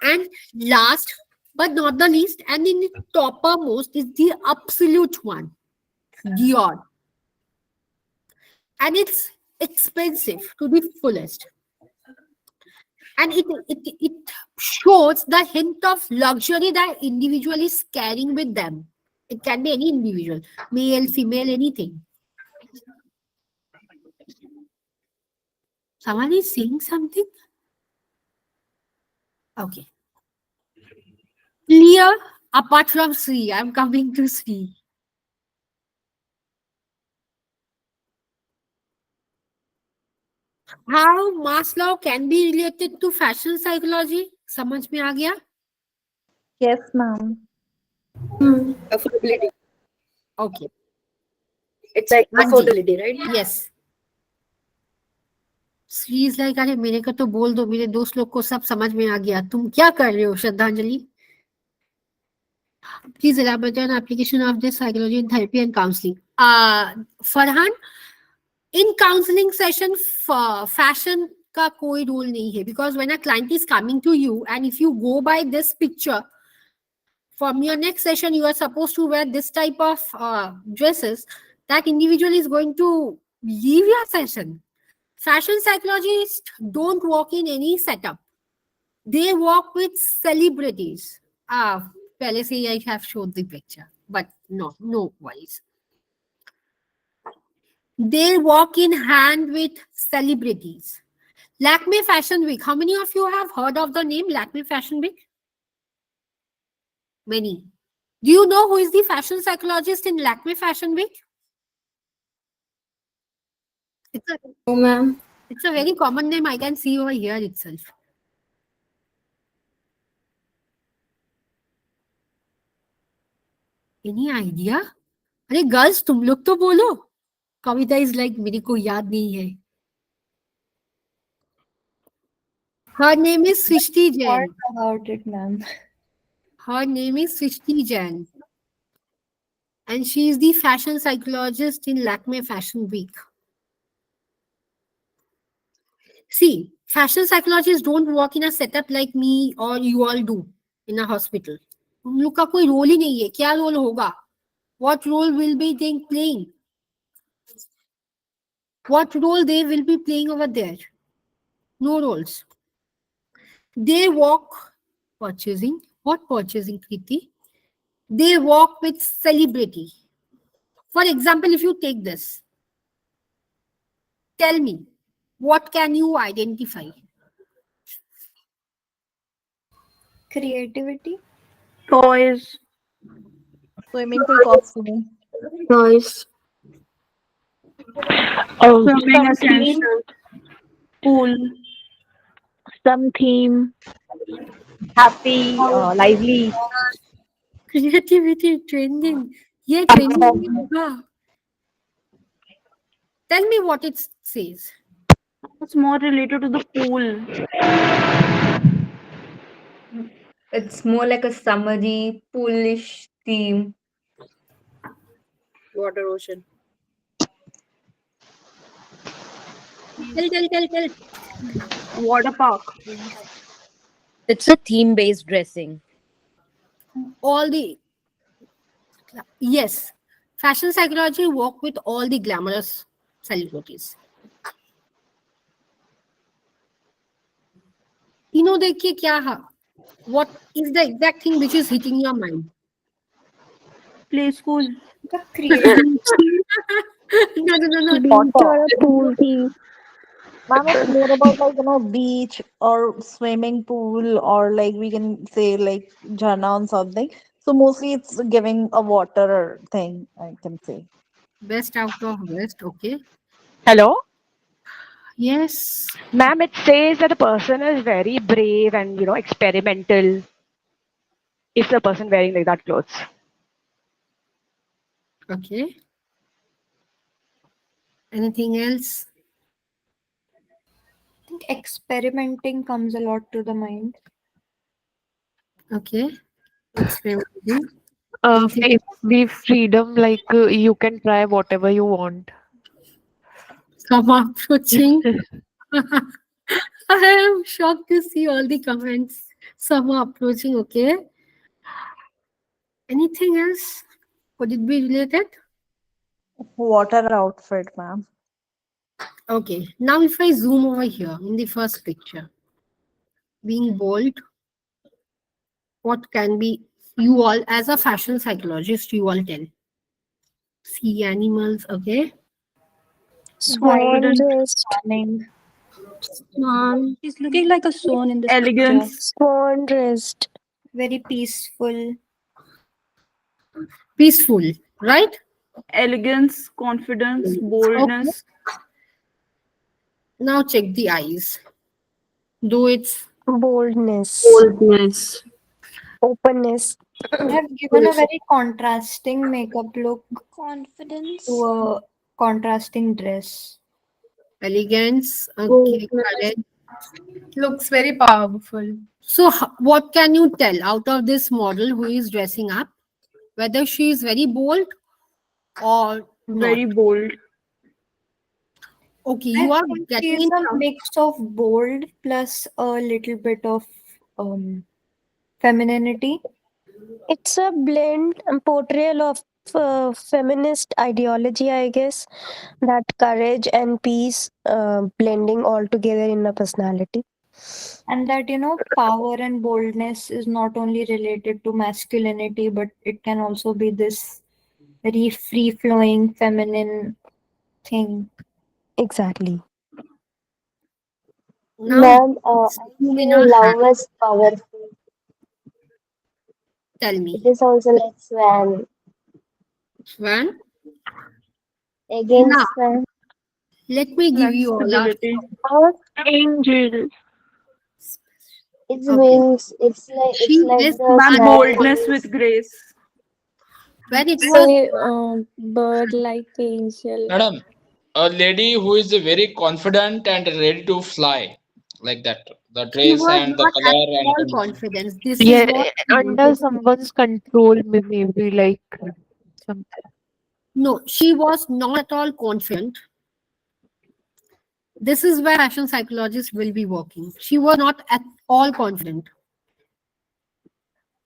and last but not the least, and in the toppermost is the absolute one, Dior. And it's expensive to the fullest. And it shows the hint of luxury that individual is carrying with them. It can be any individual, male, female, anything. Someone is saying something? Okay. Clear, apart from Sri. I'm coming to Sri. How Maslow can be related to fashion psychology? समझ में आ गया? Yes, ma'am. Affordability. Okay. It's like affordability, right? Yes. Sri is like, अरे मेरे को तो बोल दो, मेरे दोस्त लोग को सब समझ में आ गया. तुम क्या कर रहे हो, श्रद्धांजलि? Please elaborate on application of this psychology in therapy and counseling. Farhan, in counseling session, fashion का कोई role नहीं है, because when a client is coming to you and if you go by this picture, from your next session, you are supposed to wear this type of dresses, that individual is going to leave your session. Fashion psychologists don't walk in any setup. They walk with celebrities. Palace, I have showed the picture, but no worries. They walk in hand with celebrities. Lakme Fashion Week. How many of you have heard of the name Lakme Fashion Week? Many. Do you know who is the fashion psychologist in Lakme Fashion Week? No, ma'am. It's a very common name. I can see over here itself. Any idea? अरे girls तुम लोग तो बोलो. कविता is like मेरे को याद नहीं है. Her name is Srishti Jain. About it, ma'am. Her name is Srishti Jain. And she is the fashion psychologist in Lakme Fashion Week. See, fashion psychologists don't work in a setup like me or you all do in a hospital. उन लोग का कोई role ही नहीं है. क्या role होगा? What role will be they playing? What role they will be playing over there? No roles. They walk purchasing. What purchasing, Kriti? They walk with celebrity. For example, if you take this, tell me, what can you identify? Creativity. Toys. Swimming pool costume. Toys. Swimming Some theme, essentials. Pool. some theme, happy, lively. Creativity trending. Yeah, trending होगा. Tell me what it says. It's more related to the pool. It's more like a summery, poolish theme. Water ocean. Tell. Water park. It's a theme-based dressing. All the yes, fashion psychology work with all the glamorous celebrities. तीनों देखिए क्या है? What is the exact thing which is hitting your mind? Play school. The creativity. No. Beach or a pool theme. Ma'am, it's more about like beach or swimming pool or like we can say like jharna on something. So mostly it's giving a water thing, I can say. Best out of West. Okay. Hello? Yes. Ma'am, it says that the person is very brave and, experimental if the person wearing like that clothes. Okay. Anything else? I think experimenting comes a lot to the mind. Okay. Experimenting. It's the freedom, like you can try whatever you want. Come approaching. I am shocked to see all the comments. Summer approaching. Okay. Anything else? Could it be related? Water outfit, ma'am. Okay. Now if I zoom over here in the first picture, being bold, what can be you all as a fashion psychologist, you all tell. See animals, okay? Swan Confident. dressed. Stunning. Swan. She's looking like a swan in this picture. Elegance. Swan dressed. Very peaceful. Peaceful, right? Elegance. Confidence. Boldness. Now check the eyes. Though it's Boldness. Boldness. Openness. I have given a very contrasting makeup look Confidence. to a contrasting dress. elegance, okay, correct. Looks very powerful. So what can you tell out of this model who is dressing up? Whether she is very bold or Very not? bold. Okay, I you are think getting she's in a mix of bold plus a little bit of femininity. It's a blend and portrayal of feminist ideology, I guess, that courage and peace blending all together in a personality. And that, power and boldness is not only related to masculinity, but it can also be this very free flowing feminine thing. Exactly. Now, Ma'am, it's I two in feel our hand. love is powerful. Tell It me. is also like swan. Swan? Again, Now, swan. let me give Like you all our. stability. Or Angel. its Okay. wings. She It's like is the Ma'am, an snapping boldness wings. with grace. when it was Say, bird like angel. Madam, a lady who is very confident and ready to fly, like that. The she dress was and the not at color and all condition. confident. This is Yeah, what she under wanted to. someone's control, maybe like some. No, she was not at all confident. This is where fashion psychologists will be working. She was not at all confident.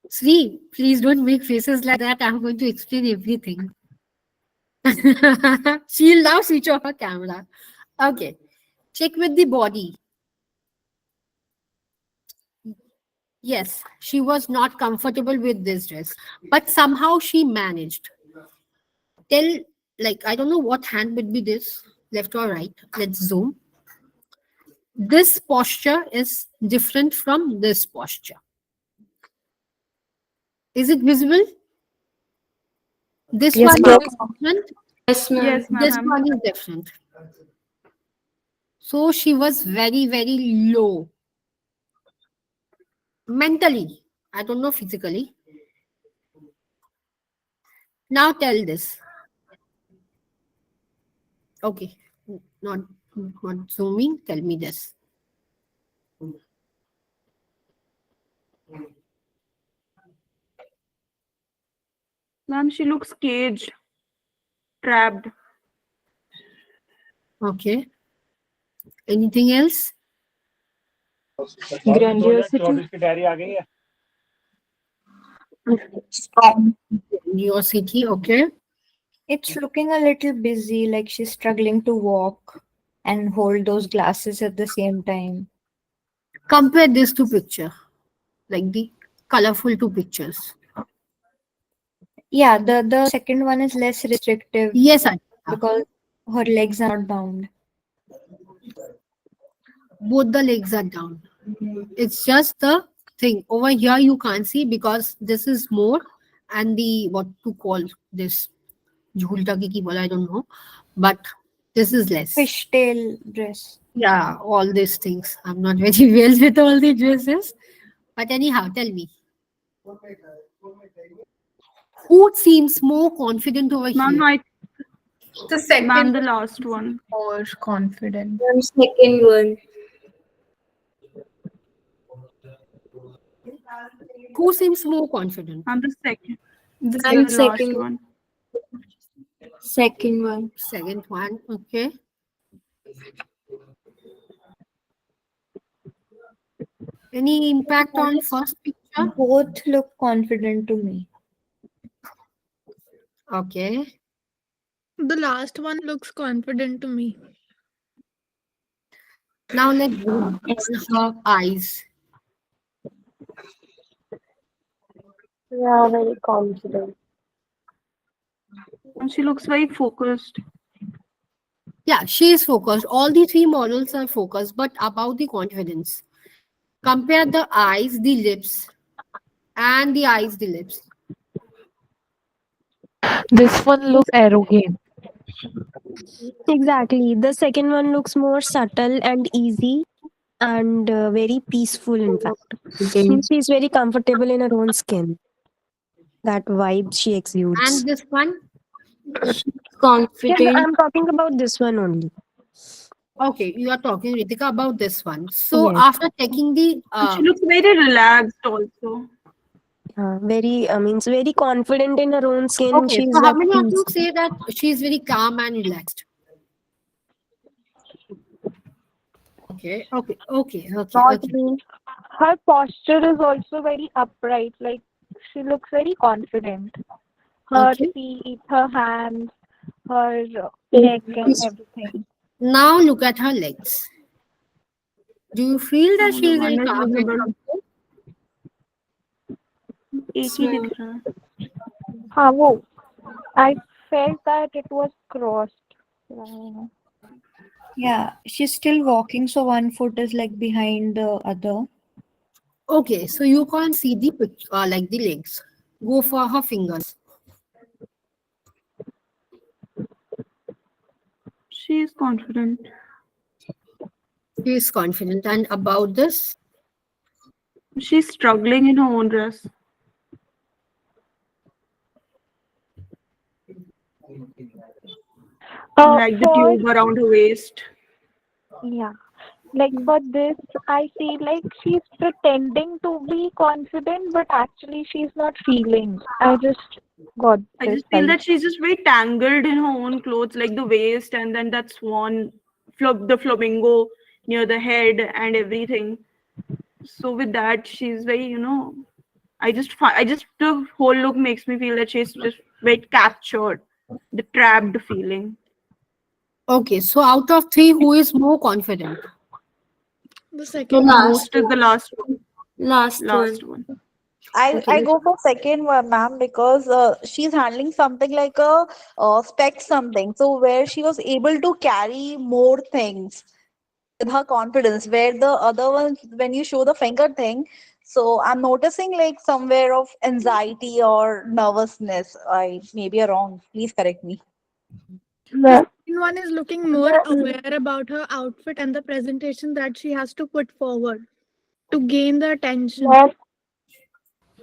Sri, please don't make faces like that. I'm going to explain everything. She'll now switch off her camera. Okay. Check with the body. Yes, she was not comfortable with this dress, but somehow she managed. Tell, like, I don't know what hand would be this, left or right. Let's zoom. This posture is different from this posture. Is it visible? This Yes, one ma'am. is different. Yes, ma'am. Yes, This ma'am. one is different. So she was very, very low mentally. I don't know physically. Now tell this. Okay, not not zooming. Tell me this. Ma'am, she looks caged, trapped. Okay. Anything else? Grandiosity. Strong. Your city. Okay. It's looking a little busy, like she's struggling to walk and hold those glasses at the same time. Compare these two picture, like the colorful two pictures. Yeah, the second one is less restrictive Yes, I. because her legs are not bound. Both the legs are down. It's just the thing over here you can't see because this is more, and the what to call this jhulta ki bola, I don't know, but this is less. Fishtail dress. Yeah, all these things. I'm not very well with all the dresses, but anyhow, tell me who seems more confident over Ma'am, here? The second ma'am, the one last one. more confident. Ma'am, second one. Who seems more confident? Ma'am, the second. The Ma'am, The second. last second. one. Second one. Second one. Okay. Any impact on first picture? Both look confident to me. Okay. The last one looks confident to me. Now let's zoom on her eyes. Yeah, very confident. And she looks very focused. Yeah, she is focused. All the three models are focused, but about the confidence. Compare the eyes, the lips, and the eyes, the lips. This one looks arrogant. Exactly. The second one looks more subtle and easy and very peaceful, in fact. Again. Means she's very comfortable in her own skin. That vibe she And exudes. this one? Yeah, Confident. I'm talking about this one only. Okay, you are talking, Ritika, about this one. So Yes. after taking the And she looks very relaxed also. Very, means very confident in her own skin. okay, so She's how at many of you peace. say that she is very calm and relaxed? Okay. Not Okay. me. Her posture is also very upright. Like she looks very confident. Her Okay. feet, her hands, her neck, and everything. Now look at her legs. Do you feel that she The is very one is calm and visible. comfortable? एक ही दिख रहा है. हाँ वो I felt that it was crossed. I don't know. Yeah, she's still walking, so one foot is like behind the other. Okay, so you can't see the like the legs. Go for her fingers. She is confident. She is confident. And about this? She's struggling in her own dress. Like the For tube around her waist. yeah, like for this, I feel like she's pretending to be confident, but actually she's not feeling. I just got I this just feel vibe. that she's just very tangled in her own clothes, like the waist and then that swan, the flamingo near the head and everything. So with that, she's very, the whole look makes me feel that she's just very captured, the trapped feeling. Okay, so out of three, who is more confident? The The second The one. last most is the last one. last Last one. one. I go for second one, ma'am, because she's handling something like a spec something. So where she was able to carry more things with her confidence, where the other ones, when you show the finger thing, so I'm noticing like somewhere of anxiety or nervousness. I maybe wrong. Please correct me. The The, second one is looking more the, aware about her outfit and the presentation that she has to put forward to gain the attention. last,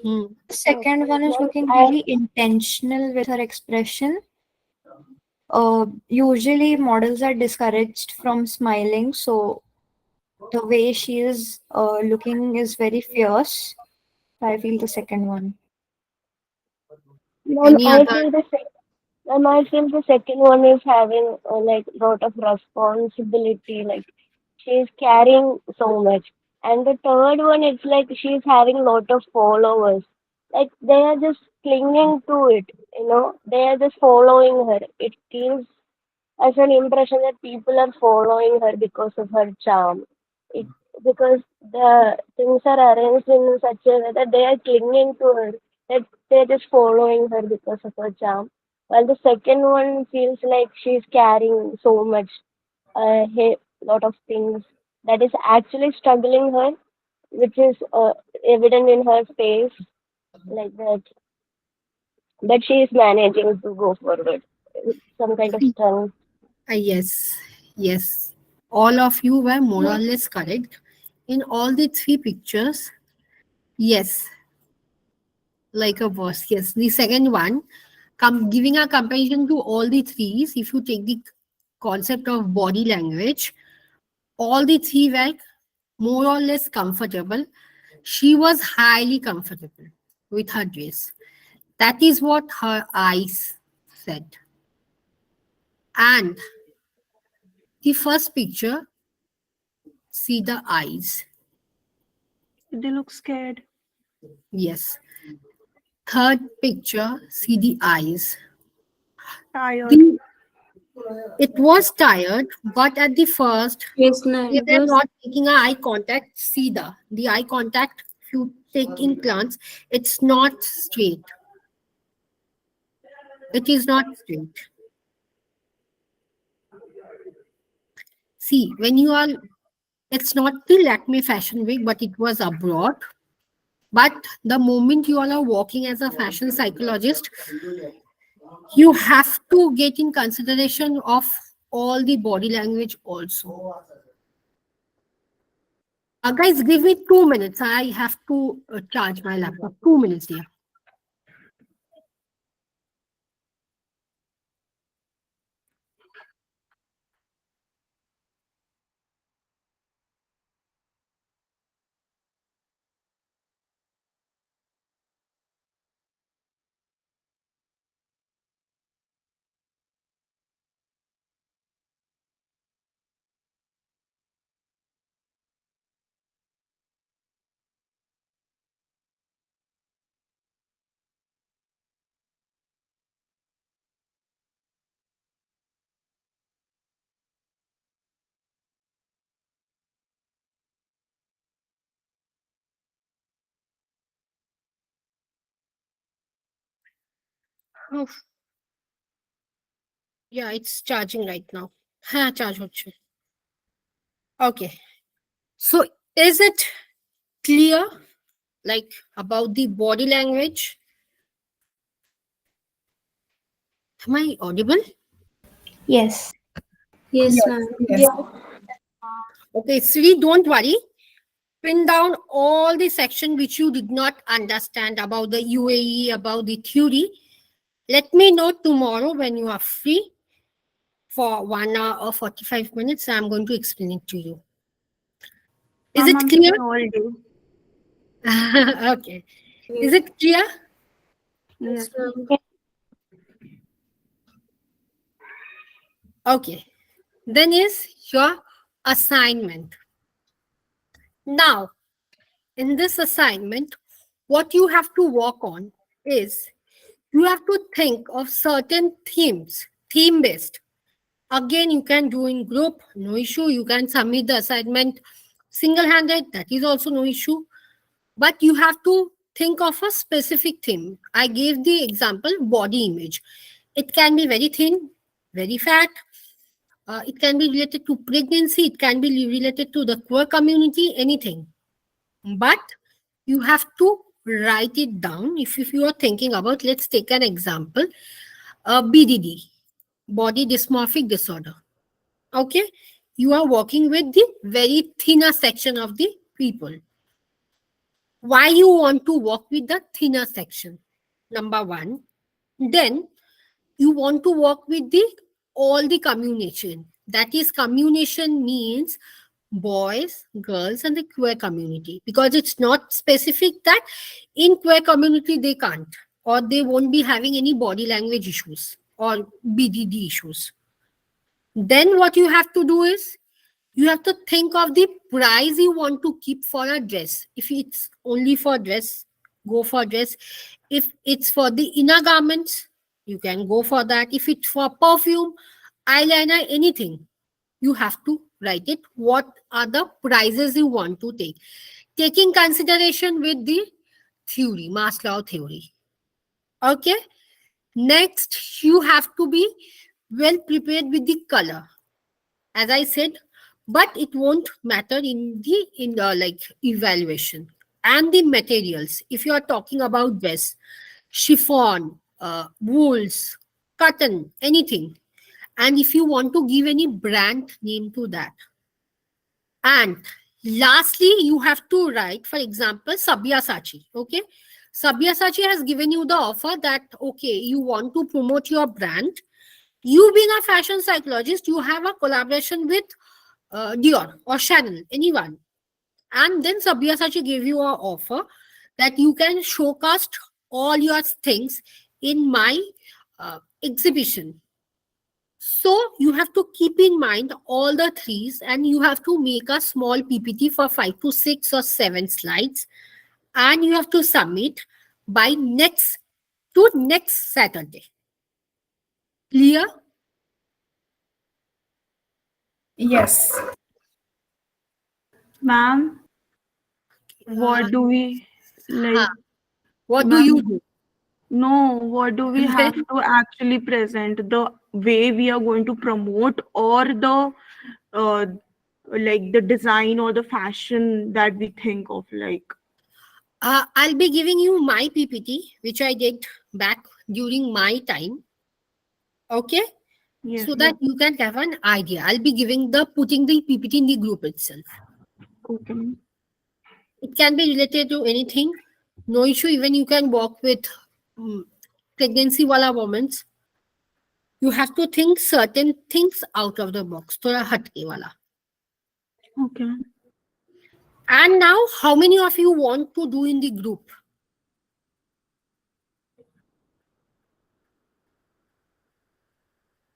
Hmm. The second one is looking I, really intentional with her expression. Usually models are discouraged from smiling, so the way she is looking is very fierce. I feel the second one. ma'am, Any I other? feel ma'am, I feel the second one is having like lot of responsibility. Like she's carrying so much, and the third one, it's like she's having lot of followers. Like they are just clinging to it. They are just following her. It gives as an impression that people are following her because of her charm. It because the things are arranged in such a way that they are clinging to her, that they're just following her because of her charm. While the second one feels like she's carrying so much, lot of things that is actually struggling her, which is evident in her face, like that. But she is managing to go forward with some kind of strength. Yes, yes. All of you were more or less correct. In all the three pictures, yes, like a boss. Yes, the second one, giving a comparison to all the threes, if you take the concept of body language, all the three were more or less comfortable. She was highly comfortable with her dress. That is what her eyes said. And the first picture, see the eyes. They look scared. Yes. Third picture, see the eyes. Tired. The, it was tired, but at the first, She's they were nervous. not taking a eye contact. See the eye contact. If you take in glance, it's not straight. It is not straight. See, when you are, it's not the Lakme Fashion Week, but it was abroad. But the moment you all are working as a fashion psychologist, you have to get in consideration of all the body language also. Guys, give me 2 minutes. I have to charge my laptop. 2 minutes, dear. Oh, yeah, it's charging right now. হ্যাঁ, charge হচ্ছে. Okay. So is it clear, like, about the body language? Am I audible? Yes. Yes, Yes, ma'am. yes. Okay, Sri, don't worry. Pin down all the section which you did not understand about the UAE, about the theory. Let me know tomorrow when you are free for 1 hour or 45 minutes. I'm going to explain it to you. Is Ma'am, it I'm clear? free all day. Okay. Is it clear? Yes. Okay. Then is your assignment. Now, in this assignment, what you have to work on is you have to think of certain themes, theme based. Again, you can do in group, no issue. You can submit the assignment single handed, that is also no issue. But you have to think of a specific theme. I gave the example body image. It can be very thin, very fat. It can be related to pregnancy. It can be related to the queer community, anything. But you have to write it down. If you are thinking about, let's take an example, BDD, body dysmorphic disorder. Okay, you are working with the very thinner section of the people. Why you want to work with the thinner section? Number one. Then you want to work with the all the communication. That is, communication means boys, girls, and the queer community, because it's not specific that in queer community they can't or they won't be having any body language issues or BDD issues. Then what you have to do is you have to think of the price you want to keep for a dress. If it's only for dress, go for dress. If it's for the inner garments, you can go for that. If it's for perfume, eyeliner, anything, you have to write it. What are the prices you want to take? Taking consideration with the theory, Maslow theory. Okay. Next, you have to be well prepared with the color. As I said, but it won't matter in the like evaluation. And the materials, if you are talking about dress, chiffon, wools, cotton, anything. And if you want to give any brand name to that. And lastly, you have to write, for example, Sabyasachi. Okay, Sabyasachi has given you the offer that, okay, you want to promote your brand. You being a fashion psychologist, you have a collaboration with Dior or Chanel, anyone. And then Sabyasachi gave you an offer that you can showcase all your things in my exhibition. So you have to keep in mind all the threes and you have to make a small PPT for 5 to 6 or 7 slides and you have to submit by next Saturday. Clear? Yes. Ma'am, what do we like? What do Ma'am, you do? no, what do we have to actually present? The way we are going to promote or the uh, like the design or the fashion that we think of, like? I'll be giving you my PPT, which I did back during my time. Okay? Yes, So that you can have an idea. I'll be putting the PPT in the group itself. Okay. It can be related to anything. No issue. Even you can work with pregnancy wala women. You have to think certain things out of the box. Thoda hatke wala. Okay. And now, how many of you want to do in the group?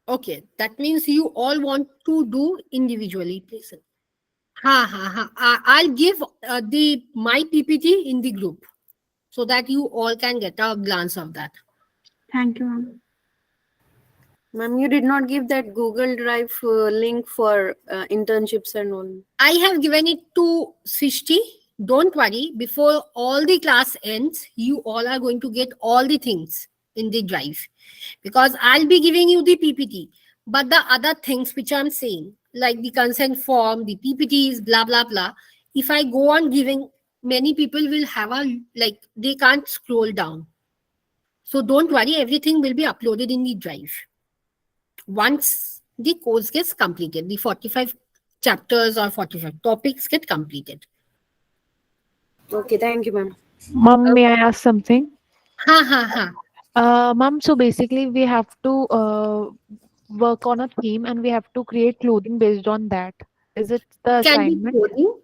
Okay, that means you all want to do individually, please. I'll give my PPT in the group so that you all can get a glance of that. Thank you, ma'am. Ma'am, you did not give that Google Drive link for internships and all. I have given it to Srishti. Don't worry, before all the class ends, you all are going to get all the things in the drive, because I'll be giving you the PPT, but the other things which I'm saying, like the consent form, the PPTs, blah blah blah, if I go on giving, many people will have a, like, they can't scroll down. So don't worry, everything will be uploaded in the drive once the course gets completed. The 45 chapters or 45 topics get completed. Okay, thank you, ma'am. Mom, may I ask something? Ha ha ha. Mom, so basically we have to work on a theme and we have to create clothing based on that. Is it the It can be assignment? clothing,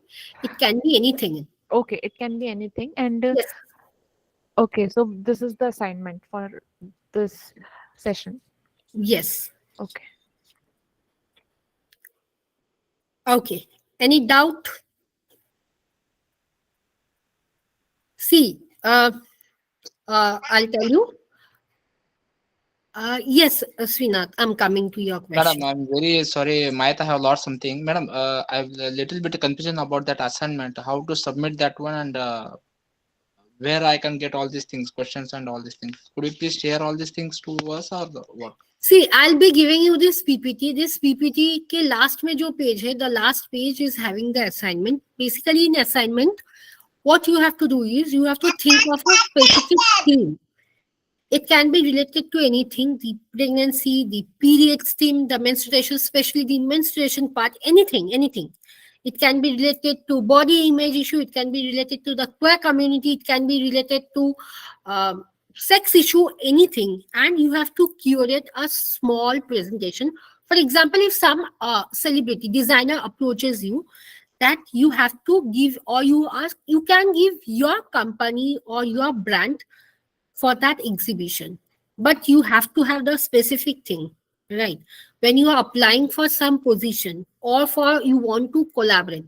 it can be anything. Okay, it can be anything. And Yes. okay, so this is the assignment for this session. Yes. Okay. Okay. Any doubt? See, I'll tell you. Yes, Srinath, I'm coming to your Madam, question. I'm very sorry. Might I have lost something? Madam, I'm a little bit confusion about that assignment. How to submit that one and where I can get all these things, questions and all these things. Could you please share all these things to us or what? See, I'll be giving you this PPT. This PPT के last में जो page है, the last page is having the assignment. Basically, in assignment, what you have to do is you have to think of a specific theme. It can be related to anything, the pregnancy, the periods theme, the menstruation, especially the menstruation part, anything, anything. It can be related to body image issue. It can be related to the queer community. It can be related to sex issue, anything. And you have to curate a small presentation. For example, if some celebrity designer approaches you, that you have to give, or you ask, you can give your company or your brand for that exhibition, but you have to have the specific thing, right? When you are applying for some position or for you want to collaborate,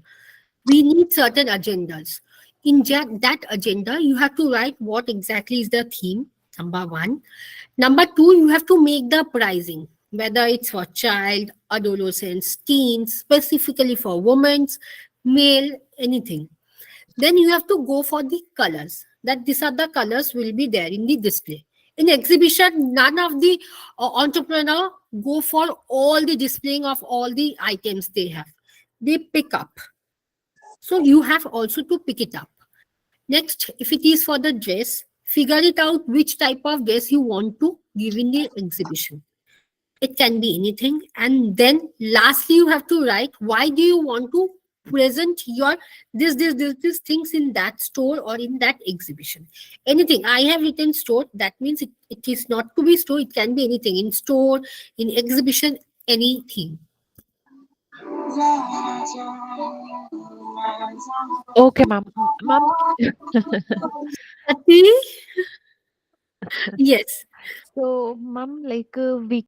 we need certain agendas. In that agenda, you have to write what exactly is the theme, number one. Number two, you have to make the pricing, whether it's for child, adolescents, teens, specifically for women, male, anything. Then you have to go for the colors, that these are the colors will be there in the display. In exhibition, none of the entrepreneur go for all the displaying of all the items they have. They pick up. So you have also to pick it up. Next, if it is for the dress, figure it out which type of dress you want to give in the exhibition. It can be anything. And then lastly, you have to write why do you want to present your this things in that store or in that exhibition. Anything. I have written store, that means it is not to be store, it can be anything, in store, in exhibition, anything. Okay, ma'am. Ma'am. Ati? Yes. So, ma'am, like we